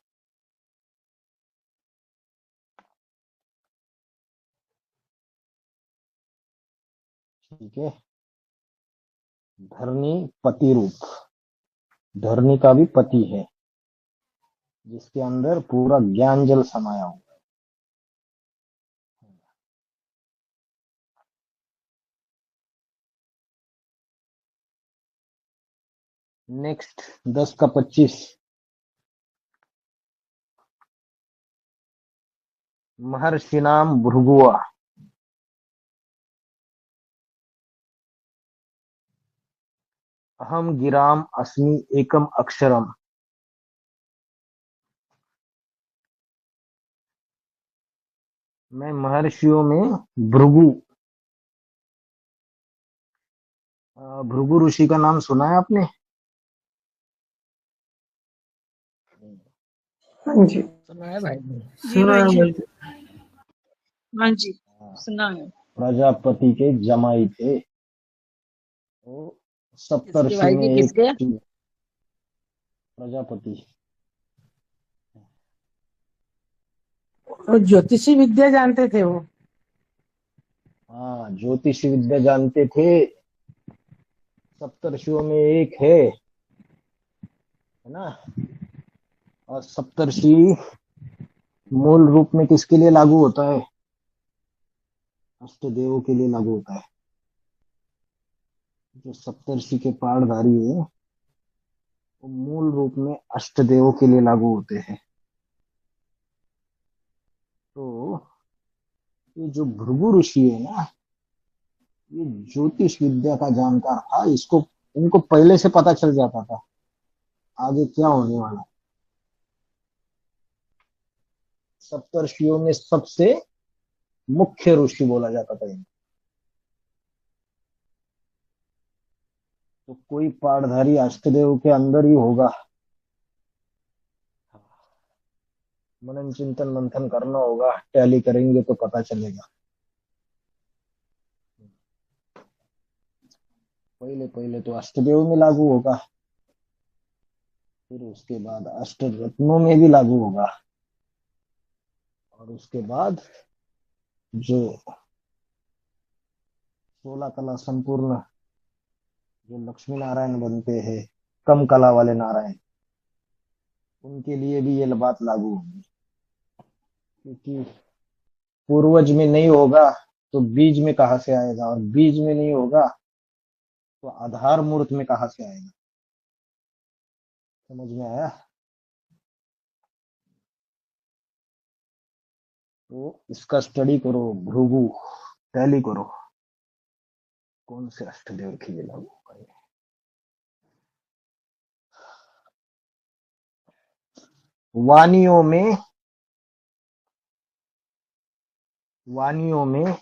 ठीक है। धरनी पति रूप, धरनी का भी पति है, जिसके अंदर पूरा ज्ञान जल समाया हुआ। नेक्स्ट 10 का 25। महर्षि नाम भृगुआ। अहम गिराम अस्मि एकम अक्षरम। मैं महर्षियों में भृगु। भृगु ऋषि का नाम सुना है आपने? हाँ जी, सुना है भाई? सुना है भाई। हाँ जी, सुना है। प्रजापति के जमाई थे। तो सप्तर्षि में एक प्रजापति। वो ज्योतिषी विद्या जानते थे वो। हाँ, ज्योतिष विद्या जानते थे। सप्तर्षियों में एक है ना। और सप्तर्षि मूल रूप में किसके लिए लागू होता है? अष्टदेवों के लिए लागू होता है। जो सप्तर्षि के पाठधारी है वो मूल रूप में अष्टदेवों के लिए लागू होते हैं। तो ये जो भृगु ऋषि है ना, ये ज्योतिष विद्या का जानकार था। इसको इनको पहले से पता चल जाता था आगे क्या होने वाला है। सप्तर्षियों में सबसे मुख्य ऋषि बोला जाता था इनको। तो कोई पाठधारी अष्टदेव के अंदर ही होगा। मनन चिंतन मंथन करना होगा, टैली करेंगे तो पता चलेगा। पहले पहले तो अष्टदेव में लागू होगा, फिर उसके बाद अष्ट रत्नों में भी लागू होगा, और उसके बाद जो 16 कला संपूर्ण जो लक्ष्मी नारायण बनते हैं, कम कला वाले नारायण, उनके लिए भी ये बात लागू होगी। क्योंकि पूर्वज में नहीं होगा तो बीज में कहाँ से आएगा, और बीज में नहीं होगा तो आधार मूर्त में कहाँ से आएगा। समझ में आया? तो इसका स्टडी करो, भृगु टैली करो, कौन से अष्टदेव के लिए लागू होगा ये। वानियों में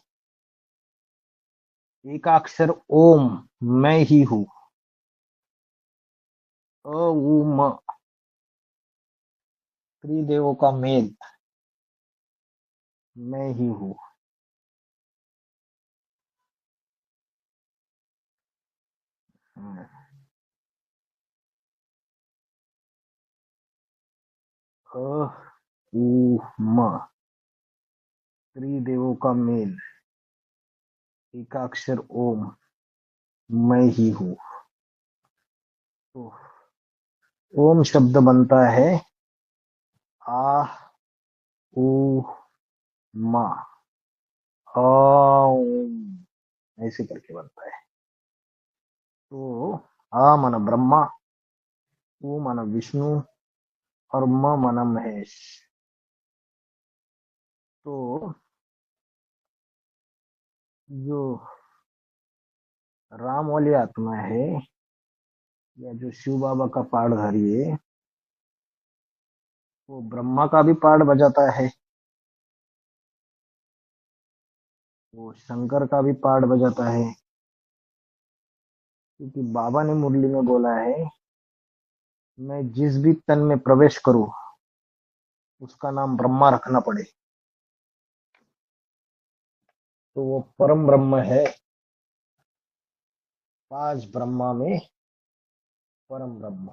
एकाक्षर ओम मैं ही हूं। अ उ म त्रिदेवों का मेल मैं ही हूं। अ उ म त्रिदेवों का मेल एकाक्षर ओम मैं ही हूं। तो ओम शब्द बनता है आ उ मा, ओम, ऐसे करके बनता है। तो आ माना ब्रह्मा, उ माना विष्णु, और म माना महेश। तो जो राम वाली आत्मा है, या जो शिव बाबा का पाठधारी है, वो ब्रह्मा का भी पाठ बजाता है, वो शंकर का भी पाठ बजाता है। क्योंकि बाबा ने मुरली में बोला है, मैं जिस भी तन में प्रवेश करूं उसका नाम ब्रह्मा रखना पड़े। तो वो परम ब्रह्म है, 5 ब्रह्मा में परम ब्रह्म।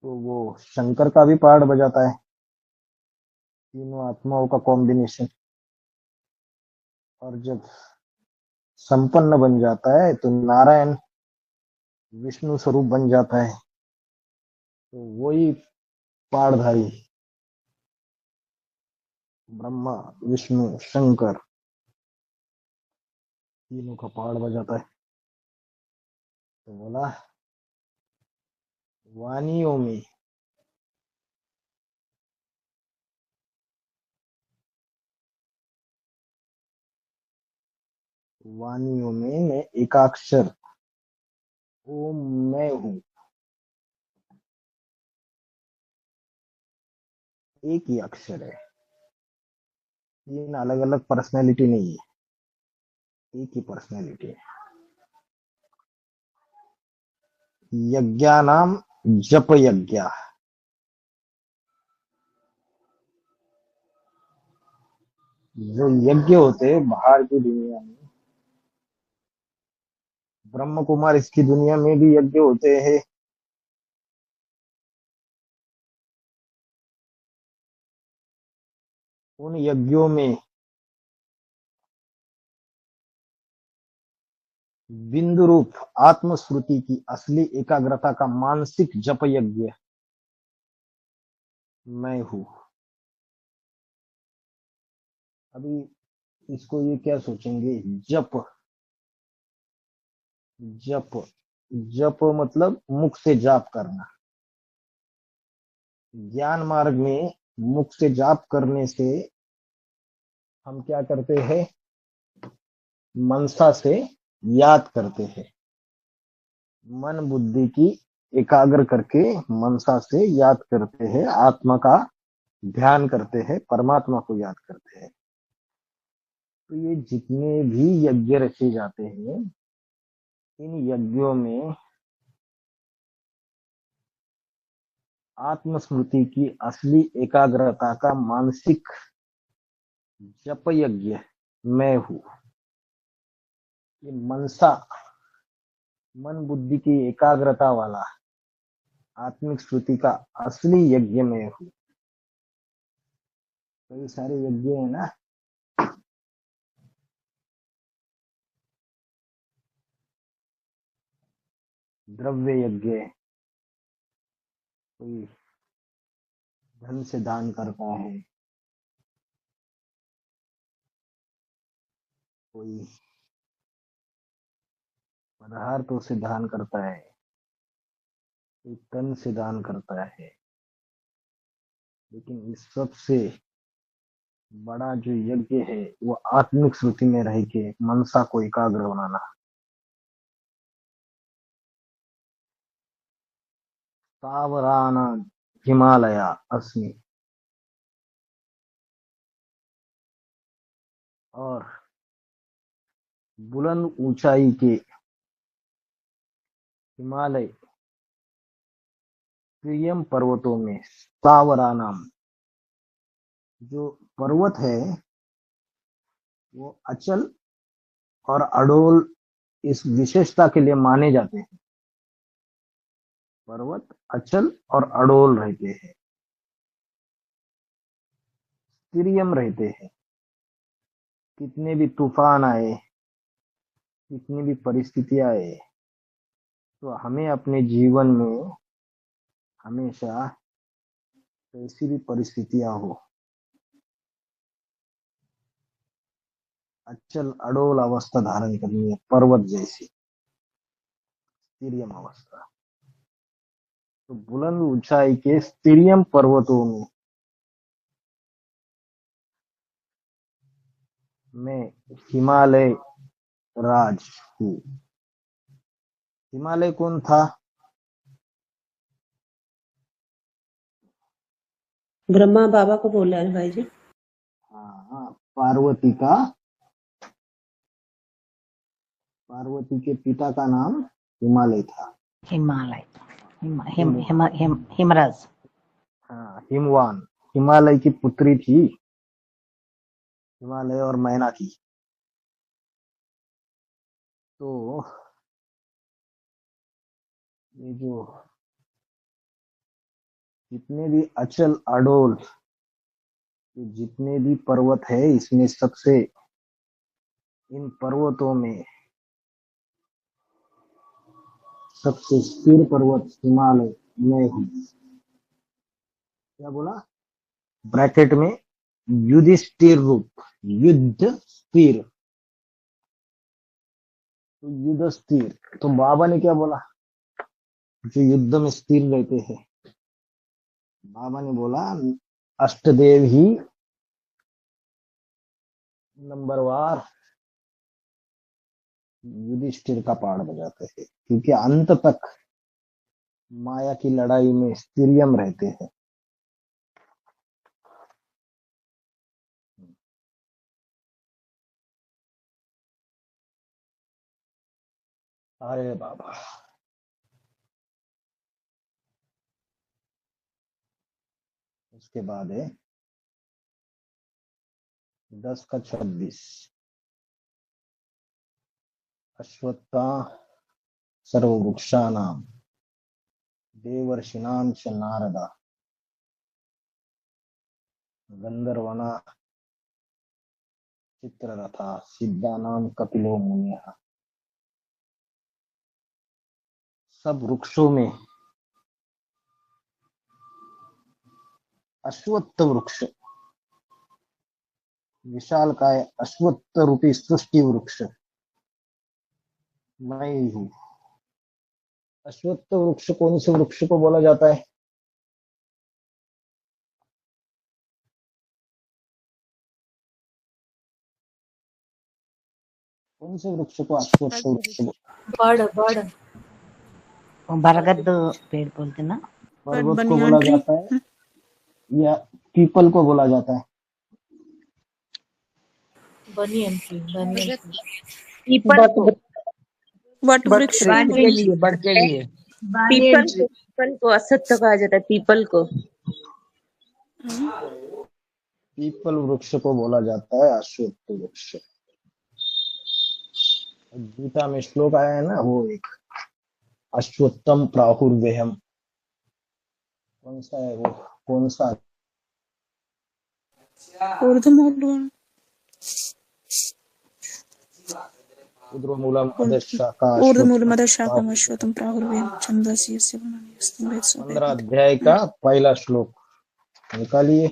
तो वो शंकर का भी पाठ बजाता है, तीनों आत्माओं का कॉम्बिनेशन। और जब संपन्न बन जाता है तो नारायण विष्णु स्वरूप बन जाता है। तो वही पाठधारी ब्रह्मा विष्णु शंकर तीनों का पाठ बजाता है। तो बोला वानियों में मैं एकाक्षर ओम मैं हूं। एक ही अक्षर है, 3 अलग अलग पर्सनैलिटी नहीं है, एक ही पर्सनैलिटी है। यज्ञानाम जप यज्ञ, जो यज्ञ होते हैं बाहर की दुनिया में, ब्रह्म कुमार इसकी दुनिया में भी यज्ञ होते हैं। उन यज्ञों में बिंदु रूप आत्मश्रुति की असली एकाग्रता का मानसिक जप यज्ञ मैं हूं। अभी इसको ये क्या सोचेंगे, जप जप जप मतलब मुख से जाप करना। ज्ञान मार्ग में मुख से जाप करने से हम क्या करते हैं, मनसा से याद करते हैं, मन बुद्धि की एकाग्र करके मनसा से याद करते हैं, आत्मा का ध्यान करते हैं, परमात्मा को याद करते हैं। तो ये जितने भी यज्ञ रचे जाते हैं, इन यज्ञों में आत्मस्मृति की असली एकाग्रता का मानसिक जप यज्ञ मैं हूँ। ये मनसा, मन बुद्धि की एकाग्रता वाला आत्मिक श्रुति का असली यज्ञ मैं हूँ। कई सारे यज्ञ है ना, द्रव्य यज्ञ, कोई धन से दान करता है, कोई पदार्थों से दान करता है, कोई तन से दान करता है। लेकिन इस सबसे बड़ा जो यज्ञ है वो आत्मिक श्रुति में रह के मनसा को एकाग्र बनाना। तावराना हिमालया अस्मि, और बुलंद ऊंचाई के हिमालय प्रियम पर्वतों में, तावरानाम, जो पर्वत है वो अचल और अडोल इस विशेषता के लिए माने जाते हैं। पर्वत अचल और अडोल रहते हैं, स्थिरियम रहते हैं। कितने भी तूफान आए, कितनी भी परिस्थितियां आए, तो हमें अपने जीवन में हमेशा कैसी भी परिस्थितियां हो, अचल अडोल अवस्था धारण करनी है, पर्वत जैसी स्थिरियम अवस्था। तो बुलंद ऊंचाई के स्थिरियम पर्वतों में मैं हिमालय राज हूँ। हिमालय कौन था? ब्रह्मा बाबा को बोला है भाई जी। हाँ, पार्वती के पिता का नाम हिमालय था। हिमालय, हिमराज। हाँ, हिमवान। हिमालय की पुत्री थी हिमालय और मैना की। तो ये जो जितने भी अचल अडोल, जितने भी पर्वत है, इसमें सबसे, इन पर्वतों में सबसे स्थिर पर्वत हिमालय मैं हूँ। क्या बोला? ब्रैकेट में युधिष्ठिर रूप, युद्ध स्थिर, तो युद्ध स्थिर। तो बाबा ने क्या बोला? जो युद्ध में स्थिर रहते हैं, बाबा ने बोला अष्टदेव ही नंबरवार युधिष्ठिर का पाठ बजाते हैं, क्योंकि अंत तक माया की लड़ाई में स्थिरियम रहते हैं। अरे बाबा, उसके बाद है 10 का 26, अश्वत्था सर्ववृक्षाणाम देवर्षिणाम च नारदा गंधर्वना चित्ररथा सिद्धानाम कपिलो मुनिः। सब वृक्षों में अश्वत्थ वृक्ष, विशाल काय अश्वत्थ रूपी सृष्टि वृक्ष मैं ही हूँ। अश्वत्थ वृक्ष कौन से वृक्ष को बोला जाता है? कौन से वृक्ष को अश्वत्थ वृक्ष? बड़ बड़ बरगद पेड़ बोलते ना। बरगद को बोला जाता है या पीपल को बोला जाता है? Banyan tree, banyan tree. People को, वट वृक्ष बड़ के लिए पीपल को, पीपल को असत्य कहा जाता है, पीपल को। पीपल वृक्ष को बोला जाता है अश्वत्थ वृक्ष। गीता में श्लोक आया है ना, वो एक अश्वत्थम प्राहुर्व्ययम्। कौन सा है वो? कौन सा? ऊर्ध्वमूलम् ऊर्ध्वमूलम् अधःशाखा ऊर्ध्वमूलमधःशाखम् अश्वत्थं प्राहुर्व्ययम् छन्दसि यस्य वर्णः यस्तं वेद सः 15 अध्याय का पहला श्लोक निकालिए।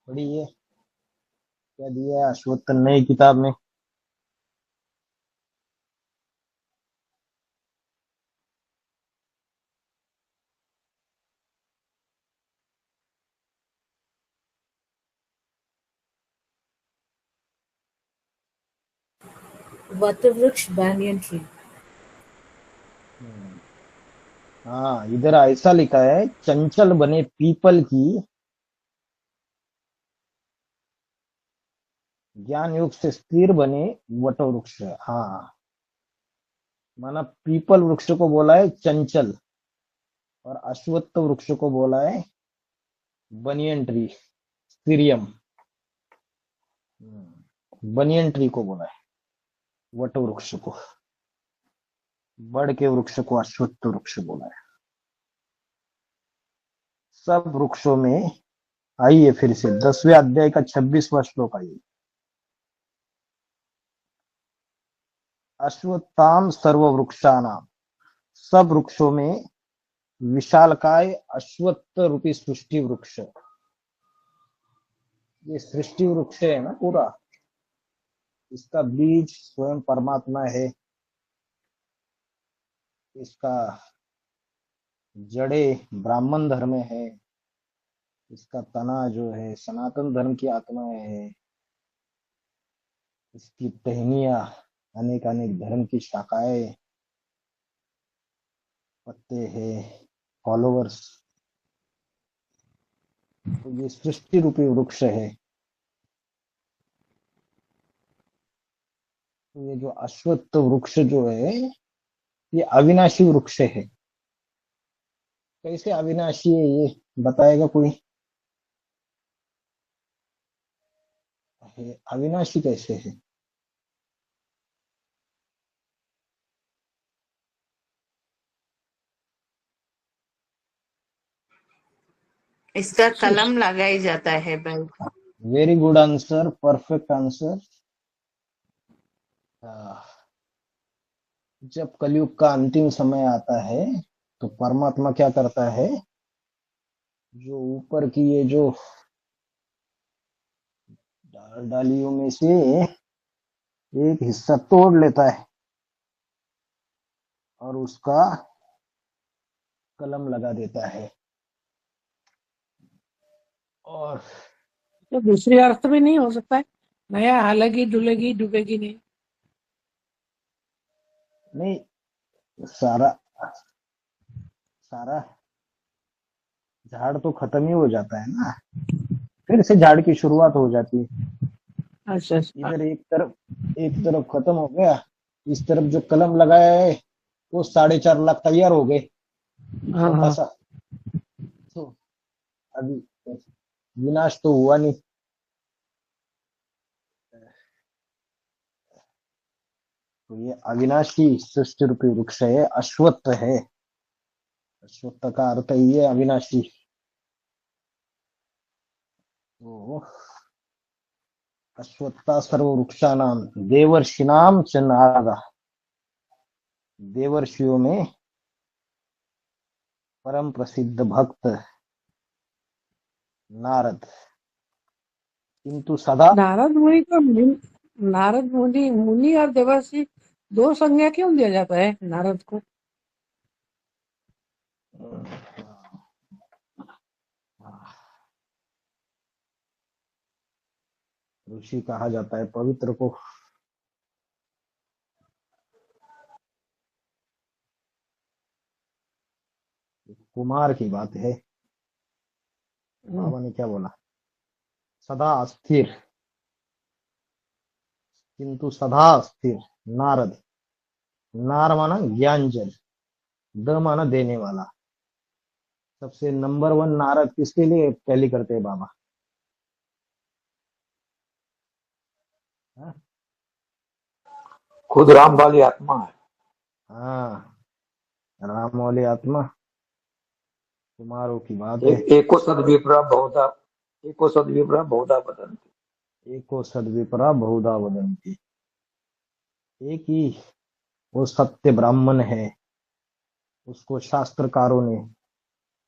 पढ़िए क्या दिया है अश्वत्थ नई किताब में। वटवृक्ष, banyan tree। हाँ, इधर ऐसा लिखा है, चंचल बने पीपल की, ज्ञान योग से स्थिर बने वट वृक्ष। हाँ, माना पीपल वृक्ष को बोला है चंचल और अश्वत्थ वृक्ष को बोला है बनियन ट्री, सीरियम। बनियन ट्री को बोला है वट वृक्ष को, बड़ के वृक्ष को अश्वत्थ वृक्ष बोला है। सब वृक्षों में आइए फिर से 10वें अध्याय का 26वां श्लोक आइए। अश्वत्थाम सर्व वृक्षानाम, सब वृक्षों में विशालकाय अश्वत्थ रूपी सृष्टि वृक्ष। ये सृष्टि वृक्ष है ना पूरा, इसका बीज स्वयं परमात्मा है, इसका जड़े ब्राह्मण धर्म है, इसका तना जो है सनातन धर्म की आत्माएं है, इसकी टहनियां अनेक अनेक धर्म की शाखाएं, पत्ते हैं, फॉलोवर्स। तो ये सृष्टि रूपी वृक्ष है। तो ये जो अश्वत्थ वृक्ष जो है ये अविनाशी वृक्ष है। कैसे अविनाशी है ये बताएगा कोई? ये अविनाशी कैसे है? इसका कलम लगाई जाता है भाई। Very good answer, perfect answer. जब कलयुग का अंतिम समय आता है तो परमात्मा क्या करता है, जो ऊपर की ये जो डालियों में से एक हिस्सा तोड़ लेता है और उसका कलम लगा देता है। और तो दूसरी अर्थ में नहीं हो सकता है, नया हालेगी डुलेगी डूबेगी नहीं। नहीं, सारा सारा झाड़ तो खत्म ही हो जाता है ना, फिर से झाड़ की शुरुआत हो जाती है। अच्छा अच्छा। इधर एक तरफ खत्म हो गया, इस तरफ जो कलम लगाया है वो 4.5 लाख तैयार हो गए, हाँ छोटा हाँ। सा। तो अभी विनाश तो हुआ नहीं। तो ये अविनाशी सृष्टि रूपी वृक्ष है, अश्वत्थ है। अश्वत्थ का अर्थ ही है अविनाशी। तो अश्वत्था सर्व वृक्षानाम देवर्षिनाम च नारद, देवर्षियों में परम प्रसिद्ध भक्त नारद। किंतु सदा नारद मुनि को नारद मुनि मुनि और देवर्षि दो संज्ञा क्यों दिया जाता है नारद को? ऋषि कहा जाता है पवित्र को। कुमार की बात है। बाबा ने क्या बोला? सदा अस्थिर, किंतु सदा स्थिर नारद। नार माना ज्ञान जल, द माना देने वाला। सबसे नंबर वन नारद किसके लिए पहली करते हैं बाबा? हाँ? खुद राम वाली आत्मा है। हाँ, राम वाली आत्मा। कुमारों की बात है। एको सद्विप्रा बहुधा, एको सद्विप्रा बहुधा वदन्ति। एको सद्विपरा बहुधा वदन्ति। एक ही वो सत्य ब्राह्मण है, उसको शास्त्रकारों ने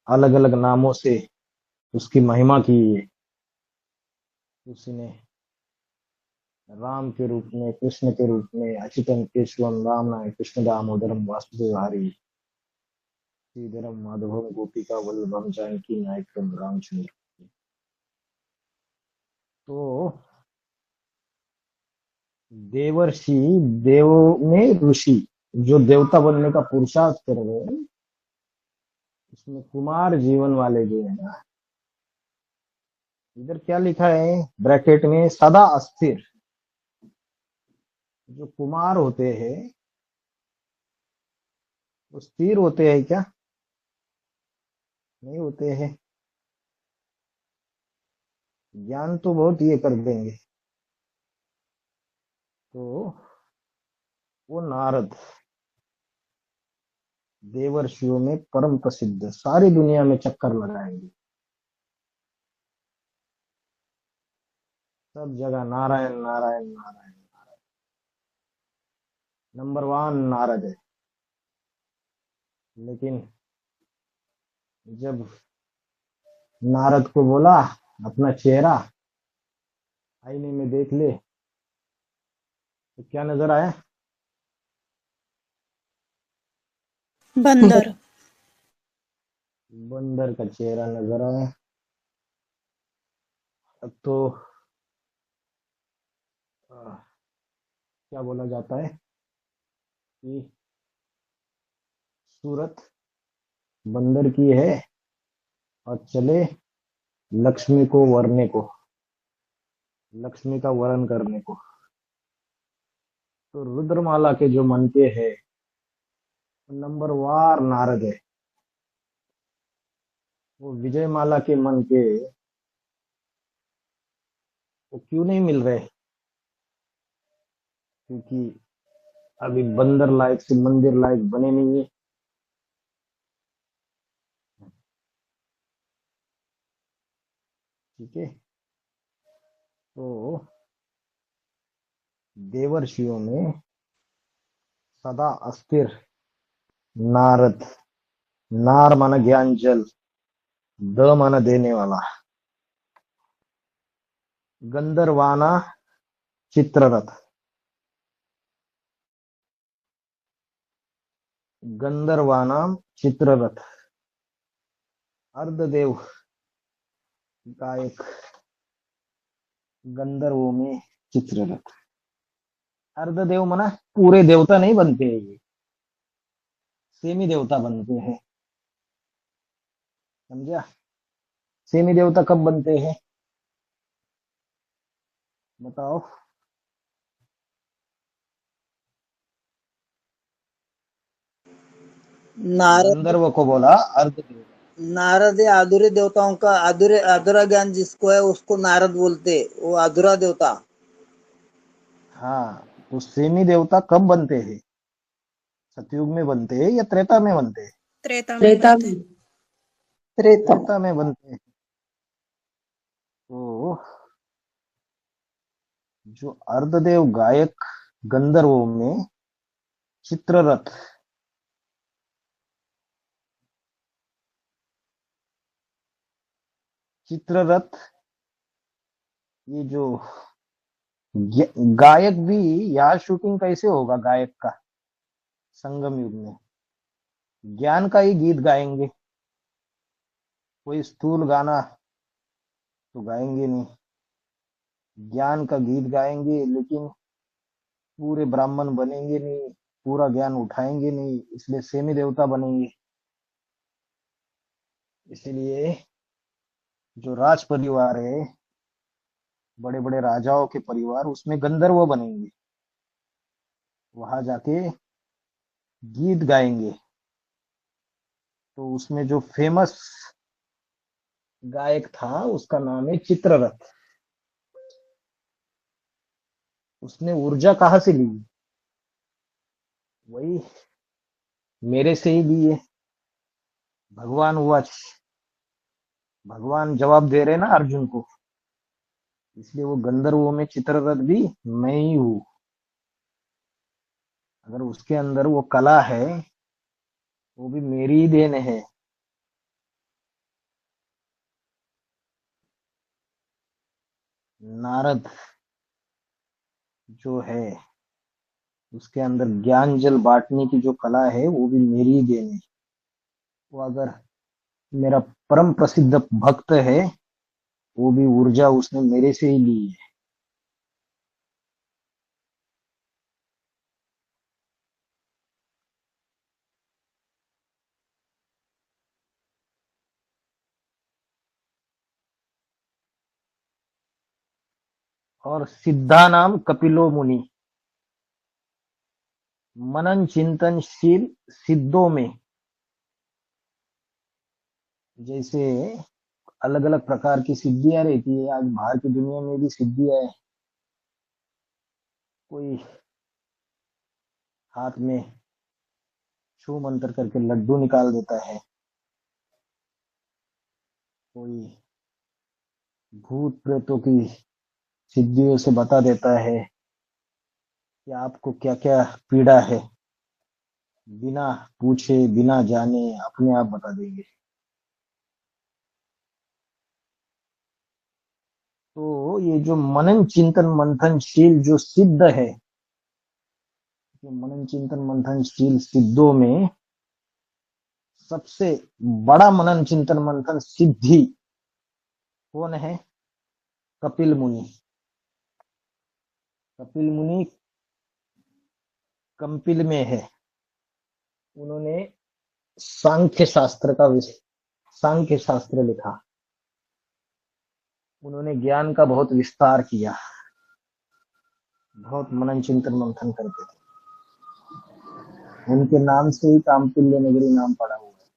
अलग अलग नामों से उसकी महिमा की है। उसने राम के रूप में, कृष्ण के रूप में, अच्युतम केशवम राम नाम कृष्ण दामोदरम वासुदेव हरि श्रीधरम माधवम गोपिका वल्लभम जानकी नायकम रामचंद्र। तो देवर्षि, देव में ऋषि, जो देवता बनने का पुरुषार्थ कर रहे हैं, उसमें कुमार जीवन वाले जो है ना, इधर क्या लिखा है ब्रैकेट में? सदा अस्थिर। जो कुमार होते हैं वो स्थिर होते हैं क्या? नहीं होते हैं। ज्ञान तो बहुत ये कर देंगे। तो वो नारद देवर्षियों में परम प्रसिद्ध, सारी दुनिया में चक्कर लगाएंगे, सब जगह नारायण नारायण नारायण। नंबर वन नारद है। लेकिन जब नारद को बोला अपना चेहरा आईने में देख ले, तो क्या नजर आया? बंदर। बंदर का चेहरा नजर आया। अब तो क्या बोला जाता है कि सूरत बंदर की है और चले लक्ष्मी को वरने को, लक्ष्मी का वरण करने को। तो रुद्रमाला के जो मन के है, नंबर वार नारद है। वो विजय माला के मन के वो क्यों नहीं मिल रहे? क्योंकि अभी बंदर लायक से मंदिर लायक बने नहीं है। ठीक है। तो देवर्षियों में सदा अस्थिर नारद। नार माना ज्ञान जल, द माना देने वाला। गंधर्वाना चित्ररथ, गंधर्वानाम चित्ररथ। अर्धदेव गायक, गंधर्वों में चित्ररथ। अर्धदेव माना पूरे देवता नहीं बनते हैं, ये सेमी देवता बनते हैं। समझा? सेमी देवता कब बनते हैं बताओ? नारद गंधर्व को बोला अर्धदेव। नारद या अधूरे देवताओं का अधूरा ज्ञान जिसको है उसको नारद बोलते, वो अधूरा देवता। हाँ, तो सेमी देवता कब बनते हैं? सतयुग में बनते हैं या त्रेता में बनते हैं? त्रेता में त्रेता बनते। में। त्रेता में बनते हैं। तो जो अर्धदेव गायक गंधर्वों में चित्ररथ, चित्ररथ ये जो गायक भी, यहाँ शूटिंग कैसे होगा गायक का? संगम युग में ज्ञान का ही गीत गाएंगे, कोई स्थूल गाना तो गाएंगे नहीं। ज्ञान का गीत गाएंगे, लेकिन पूरे ब्राह्मण बनेंगे नहीं, पूरा ज्ञान उठाएंगे नहीं, इसलिए सेमी देवता बनेंगे। इसलिए जो राज परिवार है, बड़े बड़े राजाओं के परिवार, उसमें गंधर्व बनेंगे, वहां जाके गीत गाएंगे। तो उसमें जो फेमस गायक था उसका नाम है चित्ररथ। उसने ऊर्जा कहाँ से ली? वही मेरे से ही ली है। भगवान हुआ, भगवान जवाब दे रहे ना अर्जुन को, इसलिए वो गंधर्वों में चित्ररथ भी मैं ही हूँ। अगर उसके अंदर वो कला है, वो भी मेरी ही देन है। नारद जो है, उसके अंदर ज्ञान जल बांटने की जो कला है, वो भी मेरी ही देन है। वो अगर मेरा परम प्रसिद्ध भक्त है, वो भी ऊर्जा उसने मेरे से ही ली है। और सिद्धा नाम कपिलो मुनि, मनन चिंतनशील सिद्धों में, जैसे अलग अलग प्रकार की सिद्धियां रहती है, आज बाहर की दुनिया में भी सिद्धियां है। कोई हाथ में छू मंत्र करके लड्डू निकाल देता है, कोई भूत प्रेतों की सिद्धियों से बता देता है कि आपको क्या क्या पीड़ा है, बिना पूछे बिना जाने अपने आप बता देंगे। तो ये जो मनन चिंतन मंथनशील जो सिद्ध है, जो मनन चिंतन मंथनशील सिद्धों में सबसे बड़ा मनन चिंतन मंथन सिद्धि कौन है? कपिल मुनि। कपिल मुनि कंपिल में है। उन्होंने सांख्य शास्त्र का सांख्य शास्त्र लिखा। उन्होंने ज्ञान का बहुत विस्तार किया, बहुत मनन चिंतन मंथन करते थे। उनके नाम से ही कामपिल्य नगरी नाम पड़ा हुआ है।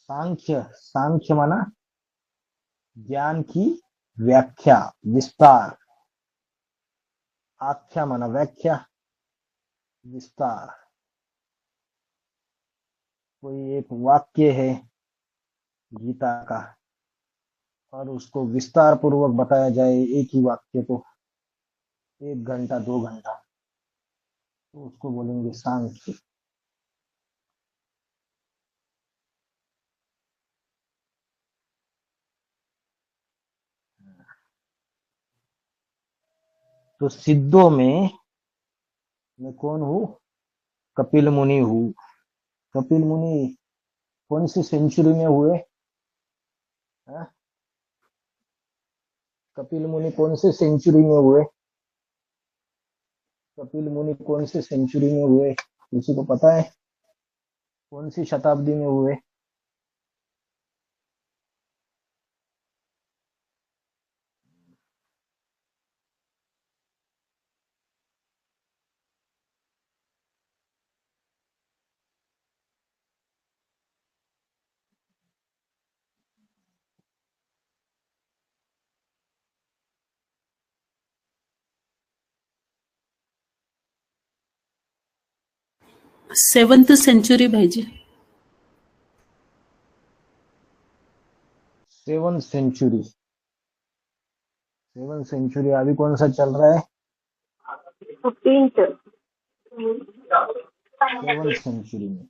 सांख्य, सांख्य माना ज्ञान की व्याख्या, विस्तार। आख्या माना व्याख्या, विस्तार। कोई एक वाक्य है गीता का, और उसको विस्तार पूर्वक बताया जाए एक ही वाक्य को 1 घंटा 2 घंटा, तो उसको बोलेंगे सांख्य। तो सिद्धों में मैं कौन हूँ? कपिल मुनि हूँ। कपिल मुनि कौन सी सेंचुरी में हुए? हाँ? कपिल मुनि कौन से सेंचुरी में हुए? कपिल मुनि कौन से सेंचुरी में हुए? किसी को पता है? कौन सी शताब्दी में हुए? सेवन्थ सेंचुरी भाई जी। 7th century. 7th सेंचुरी अभी कौन सा चल रहा है? 7th सेंचुरी में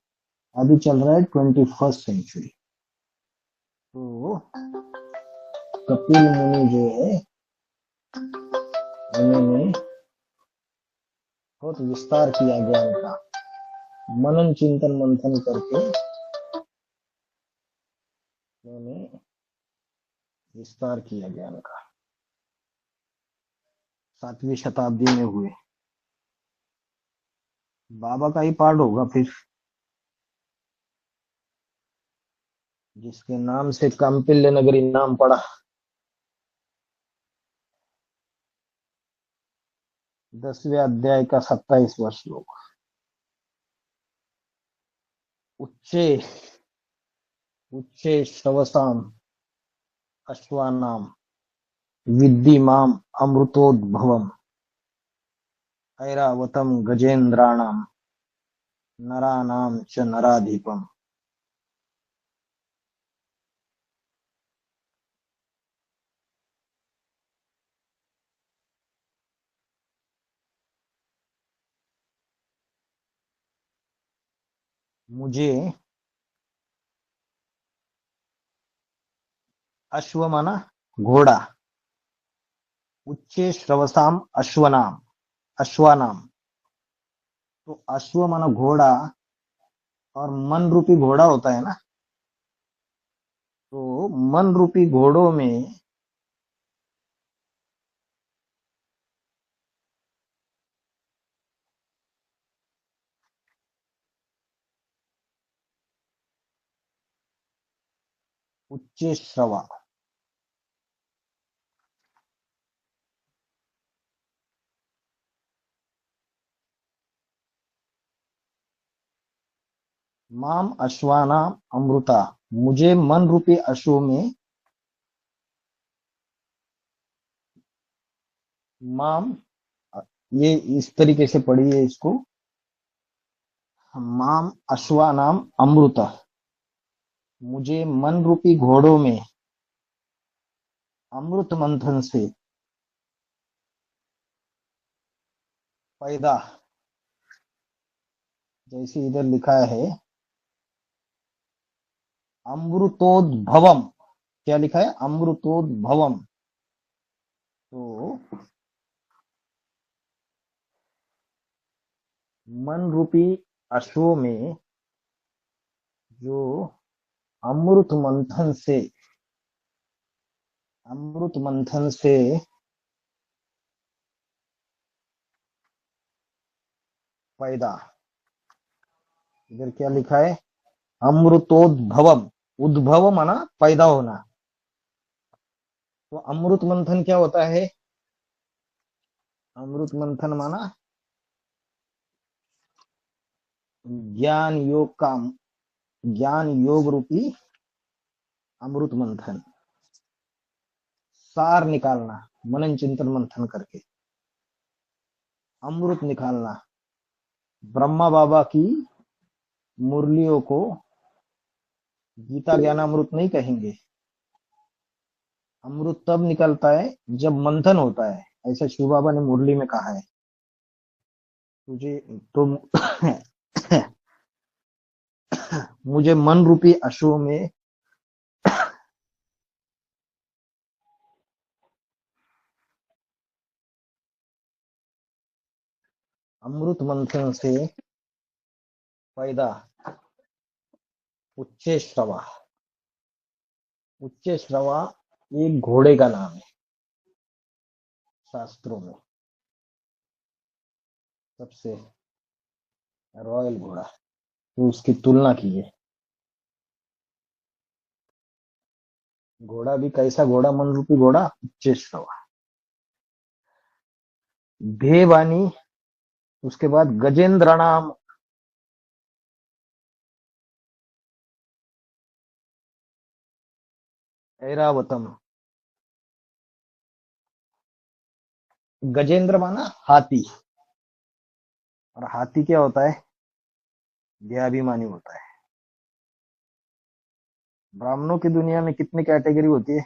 अभी चल रहा है 21st सेंचुरी। तो कपिल मुनि जो है, उन्होंने बहुत विस्तार किया ज्ञान का, मनन चिंतन मंथन करके उन्होंने विस्तार किया ज्ञान का, 7वीं शताब्दी में हुए। बाबा का ही पार्ट होगा फिर, जिसके नाम से कांपिल्य नगरी नाम पड़ा। 10वें अध्याय का 27वां श्लोक। उच्चे उच्चे श्रवसाम अश्वानाम विद्धि माम अमृतोद्भवम ऐरावतम गजेंद्राणाम नरानाम च नराधिपम। मुझे, अश्व माना घोड़ा, उच्चे श्रवसाम अश्वनाम, अश्वानाम, तो अश्व माना घोड़ा, और मन रूपी घोड़ा होता है ना, तो मन रूपी घोड़ों में उच्चे श्रवा, माम अश्वानाम अमृता, मुझे मन रूपी अश्व में, माम, ये इस तरीके से पढ़िए इसको, माम अश्वानाम अमृता, मुझे मन रूपी घोड़ों में अमृत मंथन से पैदा, जैसे इधर लिखा है अमृतोद्भवम, क्या लिखा है? अमृतोद्भवम। तो मन रूपी अश्वों में जो अमृत मंथन से, अमृत मंथन से पैदा, इधर क्या लिखा है? अमृतोद्भवम, उद्भव माना पैदा होना। तो अमृत मंथन क्या होता है? अमृत मंथन माना ज्ञान योग का, ज्ञान योग रूपी अमृत मंथन, सार निकालना, मनन चिंतन मंथन करके अमृत निकालना। ब्रह्मा बाबा की मुरलियों को गीता ज्ञान अमृत नहीं कहेंगे। अमृत तब निकलता है जब मंथन होता है, ऐसा शिव बाबा ने मुरली में कहा है। तुझे तो मुझे मन रूपी अश्व में अमृत मंथन से पैदा उच्चे श्रवा, उच्चे श्रवा एक घोड़े का नाम है शास्त्रों में, सबसे रॉयल घोड़ा। तो उसकी तुलना कीजिए, घोड़ा भी कैसा घोड़ा? मन रूपी घोड़ा, उच्चे श्रवा। भेवानी, उसके बाद गजेंद्र नाम, ऐरावतम। गजेंद्र माना हाथी, और हाथी क्या होता है? देहाभिमानी होता है। ब्राह्मणों की दुनिया में कितनी कैटेगरी होती है?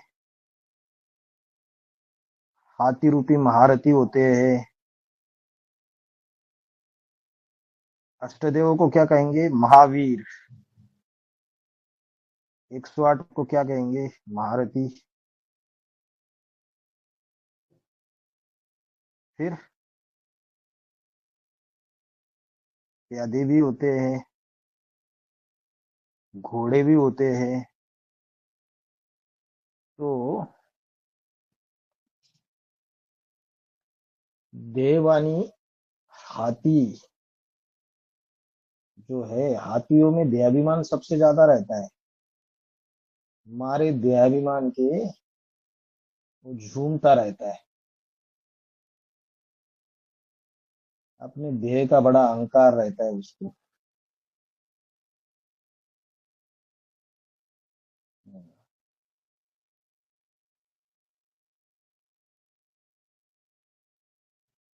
हाथी रूपी महारथी होते हैं। अष्टदेवों को क्या कहेंगे? महावीर। 108 को क्या कहेंगे? महारथी। फिर प्यादे भी होते हैं, घोड़े भी होते हैं। तो देवानी हाथी जो है, हाथियों में देहाभिमान सबसे ज्यादा रहता है। हमारे देहाभिमान के वो झूमता रहता है, अपने देह का बड़ा अहंकार रहता है उसको।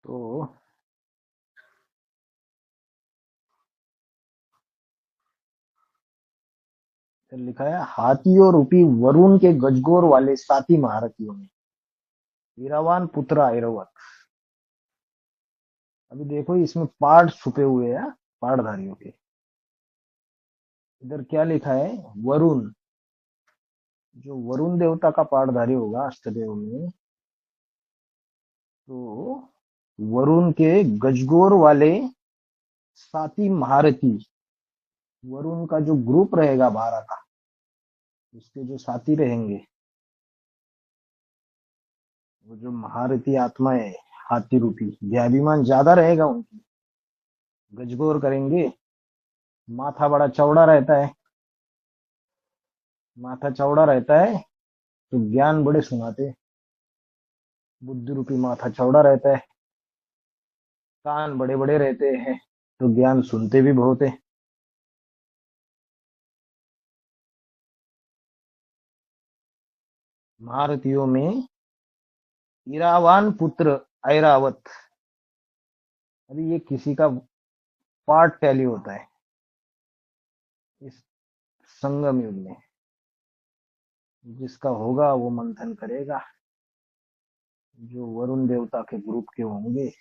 तो लिखा है हाथियों रूपी वरुण के गजगोर वाले साथी महारथियों में वीरावान पुत्र ऐरावत। अभी देखो इसमें पार्ट छुपे हुए हैं, पाठधारियों के। इधर क्या लिखा है, वरुण, जो वरुण देवता का पाठधारी होगा अष्टदेव में, तो वरुण के गजगोर वाले साथी महारथी, वरुण का जो ग्रुप रहेगा 12 का, उसके जो साथी रहेंगे, वो जो महारथी आत्मा है, हाथी रूपी, देहाभिमान ज्यादा रहेगा उनकी, गजगोर करेंगे। माथा बड़ा चौड़ा रहता है, माथा चौड़ा रहता है तो ज्ञान बड़े सुनाते, बुद्धि रूपी माथा चौड़ा रहता है। कान बड़े बड़े रहते हैं तो ज्ञान सुनते भी बहुत है। महारथियों में इरावान पुत्र ऐरावत। अभी ये किसी का पार्ट टैली होता है इस संगम युग में, जिसका होगा वो मंथन करेगा। जो वरुण देवता के ग्रुप के होंगे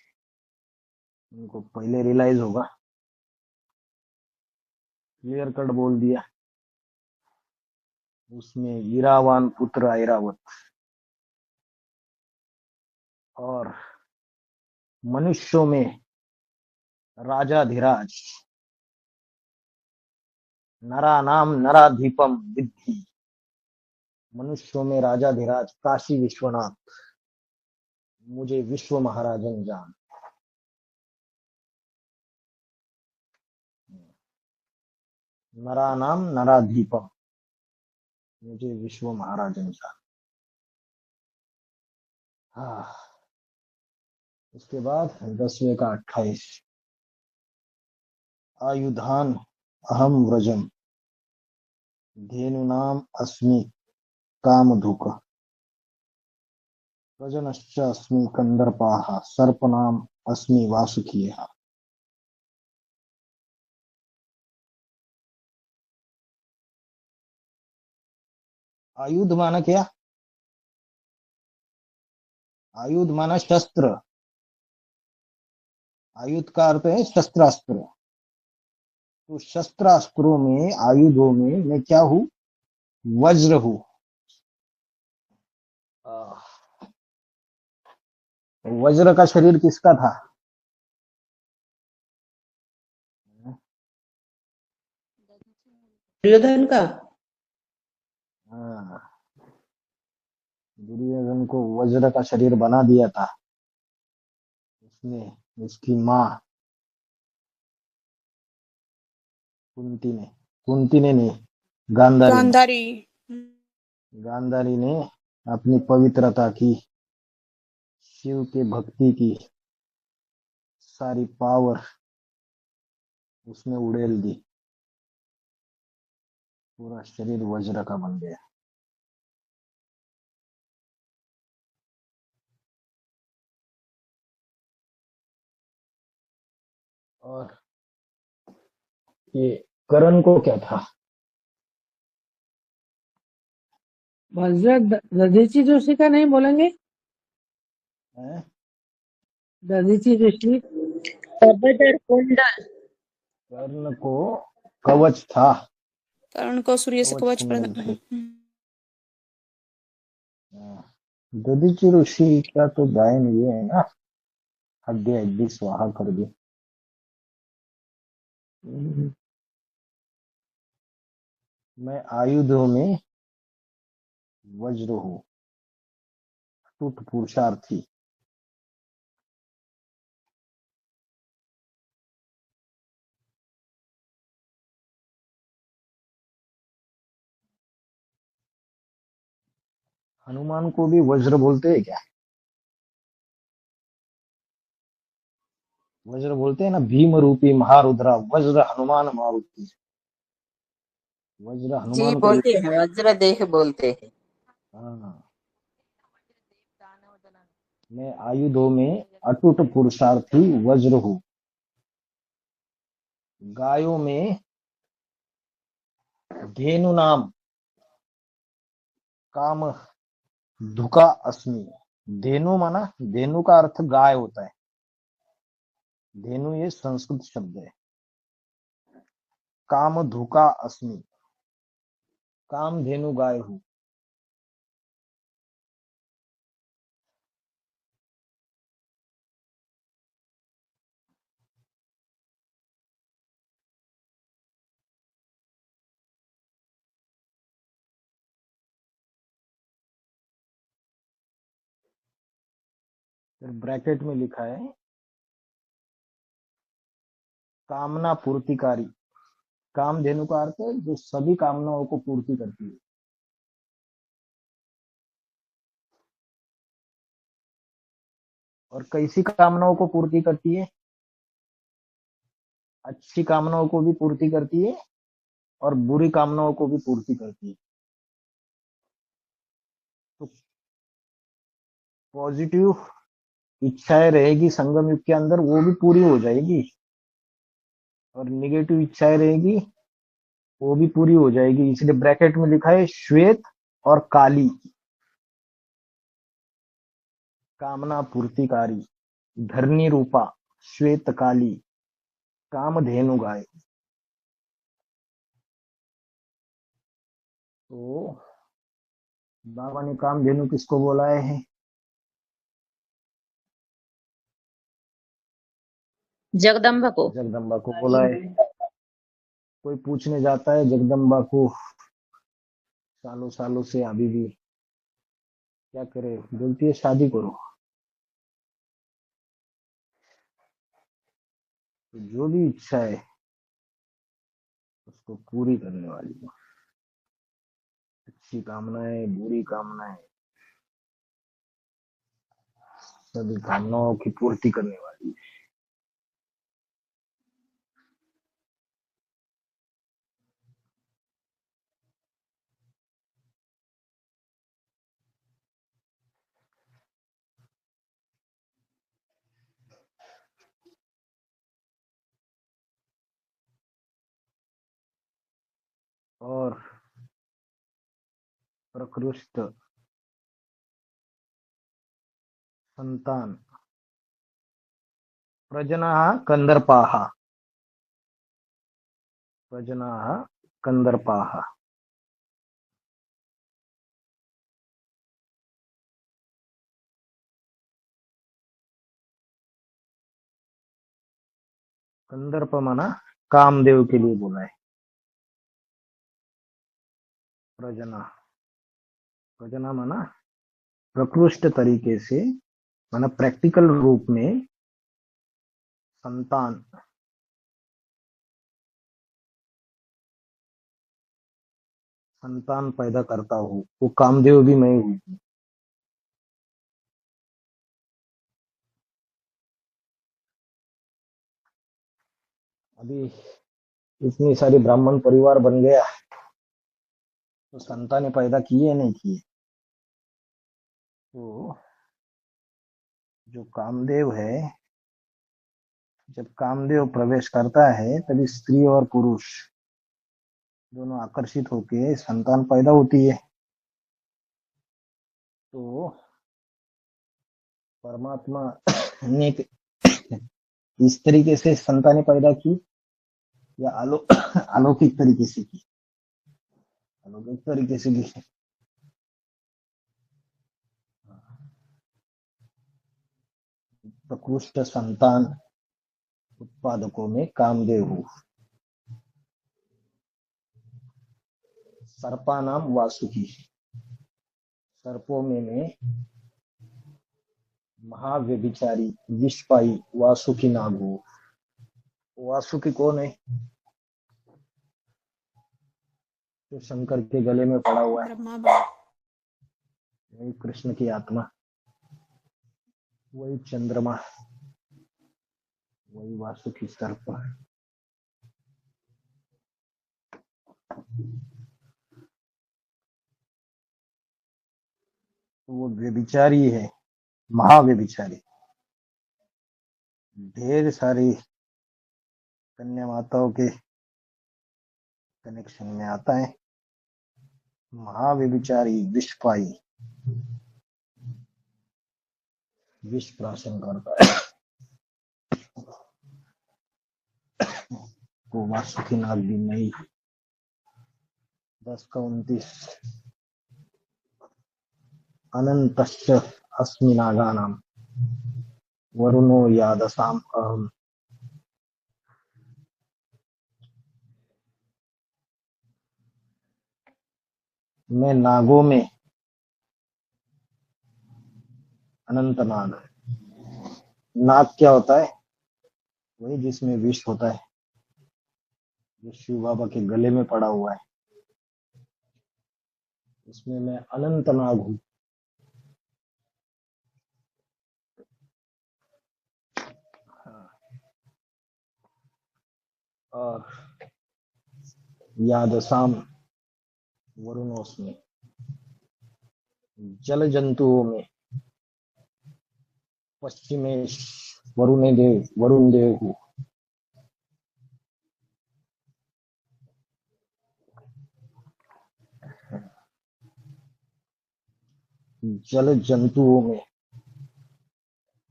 उनको पहले रियलाइज होगा। क्लियर कट बोल दिया। उसमें इरावान पुत्र ऐरावत और मनुष्यों में राजाधिराज, नरानाम नराधिपम विद्धि। मनुष्यों में राजाधिराज काशी विश्वनाथ, मुझे विश्व महाराजन जान। नरानाम नराधिपम, मुझे विश्व महाराजन जान। हाँ, उसके बाद 10वें का 28, आयुधान अहम व्रजम धेनुनाम अस्मि कामधुक व्रजनश्च अस्मि कंदर्पाः सर्पनाम अस्मि वासुकीयः। आयुध माना क्या, आयुध माना शस्त्र। आयुध का अर्थ है शस्त्रास्त्र। तो शस्त्रास्त्रों में, आयुधों में मैं क्या हूं, वज्र हूं। वज्र का शरीर किसका था, दुर्योधन का। हाँ, दुर्योधन को वज्र का शरीर बना दिया था उसने, उसकी माँ कुंती ने नहीं, गांधारी गांधारी ने अपनी पवित्रता की, शिव के भक्ति की सारी पावर उसने उड़ेल दी, पूरा शरीर वज्र का बन गया। और ये करण को क्या था, वज्र दधीची ऋषि का नहीं बोलेंगे, है? दधीची ऋषि कर्ण को कवच था, कर्ण को सूर्य से कवच कवच कुंडल थे। प्रदान। दधीचि ऋषि का तो गायन ये है ना, अद्य अग्नि स्वाहा कर दी। मैं आयुधों में वज्र हूं, अटूट पुरुषार्थी, हनुमान को भी वज्र बोलते हैं क्या? वज्र बोलते हैं ना, भीम रूपी महारुद्रा वज्र हनुमान मारुति। वज्र जी हनुमान को बोलते हैं, वज्रदेह बोलते हैं। हाँ, मैं आयुधों में अटूट पुरुषार्थी वज्र हूँ, गायों में धेनु नाम काम धुका अस्मि। धेनु माना, धेनु का अर्थ गाय होता है। धेनु ये संस्कृत शब्द है। काम धुका अस्मि, काम धेनु गाय हूँ। फिर ब्रैकेट में लिखा है कामना पूर्तिकारी। कामधेनु का अर्थ है जो सभी कामनाओं को पूर्ति करती है। और कैसी कामनाओं को पूर्ति करती है? अच्छी कामनाओं को भी पूर्ति करती है और बुरी कामनाओं को भी पूर्ति करती है। तो पॉजिटिव इच्छाएं रहेगी संगम युग के अंदर, वो भी पूरी हो जाएगी, और निगेटिव इच्छाएं रहेगी वो भी पूरी हो जाएगी। इसलिए ब्रैकेट में लिखा है श्वेत और काली कामना पूर्तिकारी, धरनी रूपा श्वेत काली कामधेनु गाय। तो बाबा ने कामधेनु किसको बोला है? जगदम्बा को। जगदम्बा को बोला है। कोई पूछने जाता है जगदम्बा को सालों सालों से, अभी भी क्या करे? बोलती है शादी करो। तो जो भी इच्छा है उसको पूरी करने वाली है। अच्छी कामनाएं, बुरी कामनाएं, सभी कामनाओं की पूर्ति करने वाली है। और प्रकृष्ट संतान प्रजना कंदर्पाः, प्रजना कंदर्पाः। कंदर्प माना कामदेव के लिए बोला है। प्रजना, प्रजना माना प्रकृष्ट तरीके से, माना प्रैक्टिकल रूप में संतान, संतान पैदा करता हूँ, वो कामदेव भी मैं हूँ। अभी इतनी सारी ब्राह्मण परिवार बन गया तो संतानें पैदा किए नहीं किए। तो जो कामदेव है, जब कामदेव प्रवेश करता है तभी स्त्री और पुरुष दोनों आकर्षित होकर संतान पैदा होती है। तो परमात्मा ने इस तरीके से संतानें पैदा की या अलौकिक तरीके से की? अलौकिक तरीके से की। प्रकृष्ट संतान उत्पादकों में कामदेव हूँ। सर्पा नाम वासुकी, सर्पों में मैं महाव्यभिचारी विषपाई वासुकी नाग हूँ। वासुकी कौन है? जो शंकर के गले में पड़ा हुआ है। ब्रह्मा बाबा। वही कृष्ण की आत्मा, वही चंद्रमा, वही वासुकी सर्प। तो वो व्यभिचारी है, महाव्यभिचारी, ढेर सारी कन्या माताओं के कनेक्शन में आता है। महाव्यभिचारी, विषपाई, विष प्राशन करता है। वो वासुकी नाग भी नहीं। 10 का 29। अनंतश्च अस्मि नागानां वरुणो यादसाम अहम। मैं नागों में अनंत नाग। नाग क्या होता है? वही जिसमें विष होता है, जो शिव बाबा के गले में पड़ा हुआ है, उसमें मैं अनंत नाग हूं। और यादसाम वरुणोस में, जल जंतुओं में पश्चिमेश वरुण देव हूँ। जल जंतुओं में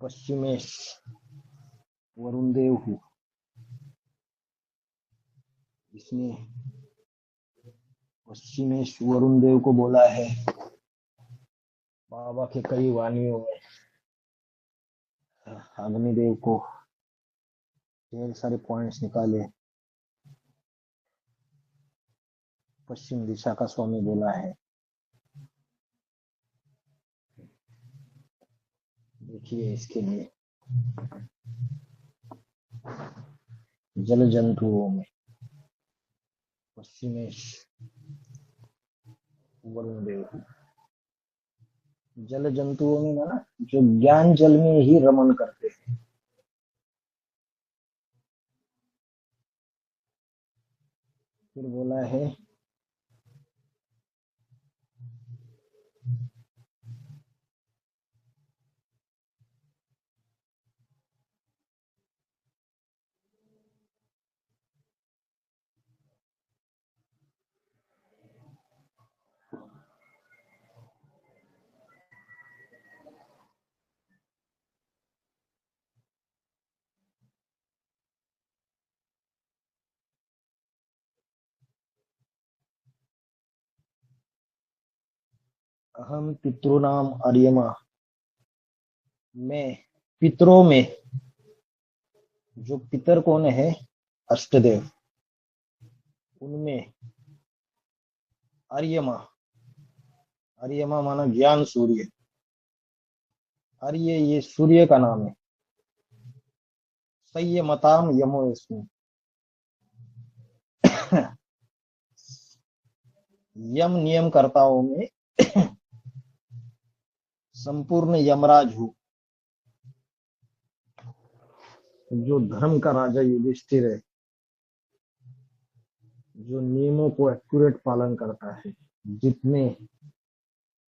पश्चिमेश वरुण देव हूँ। इसने पश्चिमेश वरुण देव को बोला है बाबा के कई वाणियों में। अग्निदेव को ढेर सारे पॉइंट्स निकाले, पश्चिम दिशा का स्वामी बोला है। देखिए इसके लिए जल जंतुओं में पश्चिमेश वरुण देव। जल जंतुओं में ना, जो ज्ञान जल में ही रमन करते हैं। फिर बोला है अहम पितृनाम आर्यमा। मैं पितरों में, जो पितर कौन है? अष्टदेव। उनमें आर्यमा, आर्यमा माना ज्ञान सूर्य। आर्य ये सूर्य का नाम है। संयमताम यमो इसमें यम नियम कर्ताओं में संपूर्ण यमराज हूँ। जो धर्म का राजा युधिष्ठिर है, जो नियमों को एक्यूरेट पालन करता है, जितने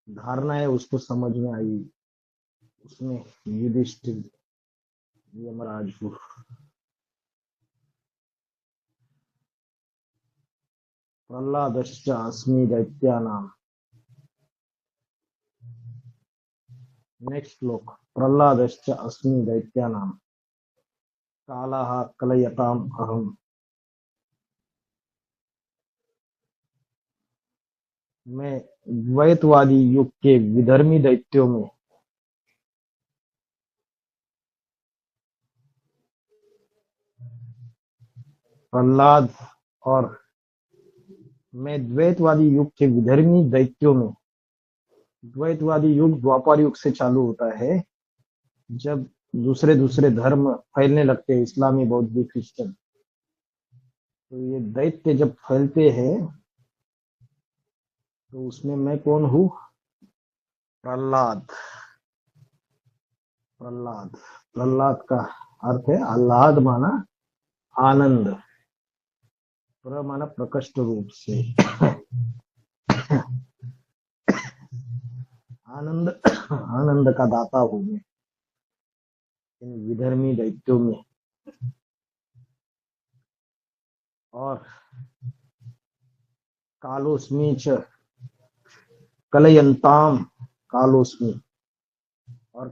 धारणा है उसको समझ में आई, उसमें युधिष्ठिर यमराज हूँ। प्रह्लादश्च अस्मि दैत्यानाम। नेक्स्ट श्लोक, प्रह्लादश्च अस्मि दैत्यानाम कालः कलयताम अहम। मैं द्वैतवादी युग के विधर्मी दैत्यों में प्रह्लाद, और मैं द्वैतवादी युग के विधर्मी दैत्यों में, द्वैतवादी युग द्वापर युग से चालू होता है, जब दूसरे दूसरे धर्म फैलने लगते हैं, इस्लामी, बौद्ध, क्रिश्चियन। तो ये दैत्य जब फैलते हैं तो उसमें मैं कौन हूँ? प्रहलाद। प्रहलाद प्रहलाद का अर्थ है आह्लाद माना आनंद, प्र माना प्रकट रूप से, आनंद आनंद का दाता हूं मैं इन विधर्मी दैत्यों में। और कालोस्मी च कलयंताम कालोस्मी, और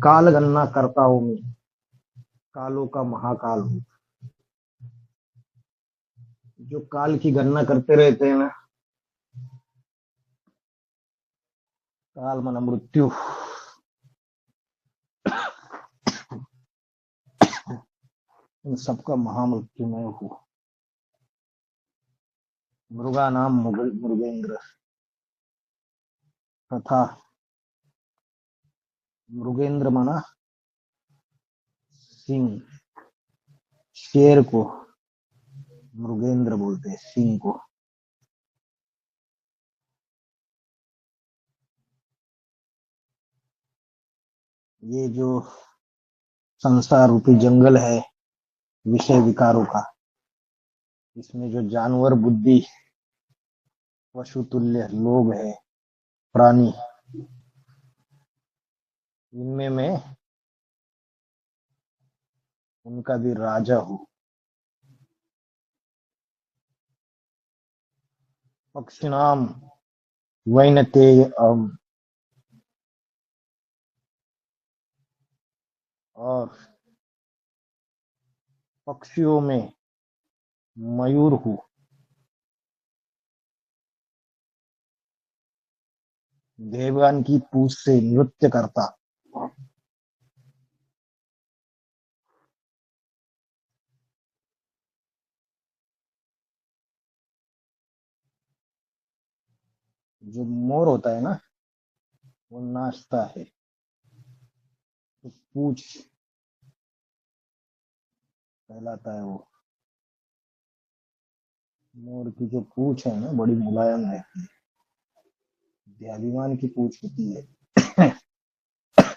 काल गणना करता हूं मैं, कालों का महाकाल हूं। जो काल की गणना करते रहते हैं ना, काल माना मृत्यु, इन सबका महामृत्यु मैं हूं। मृगा नाम मृगेंद्र तथा मृगेंद्र माना सिंह, शेर को मृगेंद्र बोलते हैं, सिंह को। ये जो संसार रूपी जंगल है विषय विकारों का, इसमें जो जानवर बुद्धि पशु तुल्य लोभ है प्राणी, इनमें मैं उनका भी राजा हूं। पक्षिणाम वैनतेय और पक्षियों में मयूर हूं। देवगान की पूछ से नृत्य करता, जो मोर होता है ना वो नाचता है, तो पूछ कहलाता है वो। मोर की जो पूछ है ना बड़ी मुलायम रहती है, देहाभिमान की पूछ होती है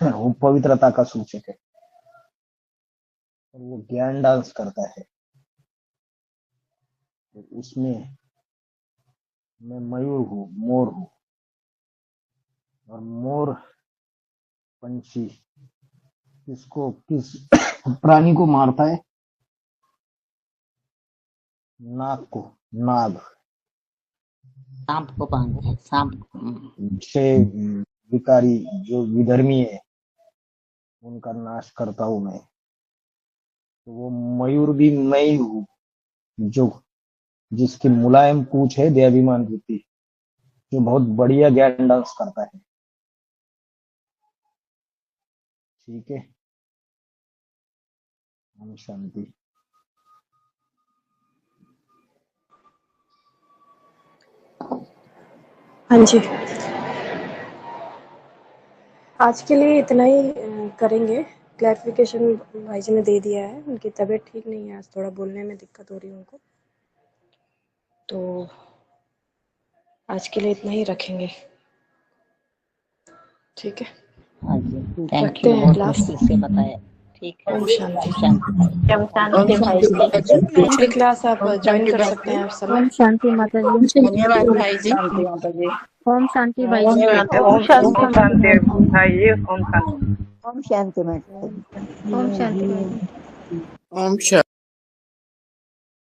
वो पवित्रता का सूचक है, और वो ज्ञान डांस करता है। तो उसमें मैं मयूर हूँ, मोर हूँ। और मोर पंछी किसको, किस प्राणी को मारता है? नाग को, नाग सांप को बांधता है, सांप को। छह विकारी जो विधर्मी है उनका नाश करता हूं मैं। तो वो मयूर भी मैं ही हूँ, जो जिसकी मुलायम पूंछ है देहाभिमान रूपी, जो बहुत बढ़िया ज्ञान डांस करता है। ठीक है, ओम शांति। हाँ जी, आज के लिए इतना ही करेंगे। क्लैरिफिकेशन भाई जी ने दे दिया है, उनकी तबीयत ठीक नहीं है, आज थोड़ा बोलने में दिक्कत हो रही है उनको, तो आज के लिए इतना ही रखेंगे। ठीक है, हाँ जी, थैंक रखते यू, हैं बहुत क्लास। मुश्किल से बताया। ठीक है, ओम शांति। ओम शांति भाई जी। पिछली क्लास आप ज्वाइन कर सकते हैं आप समय। ओम शांति माता जी। धन्यवाद भाई जी। ओम शांति भाई जी। ओम शांति भाई जी। ओम शांति। ओम शांति माता जी। ओम शांति भाई जी। ओम शांति।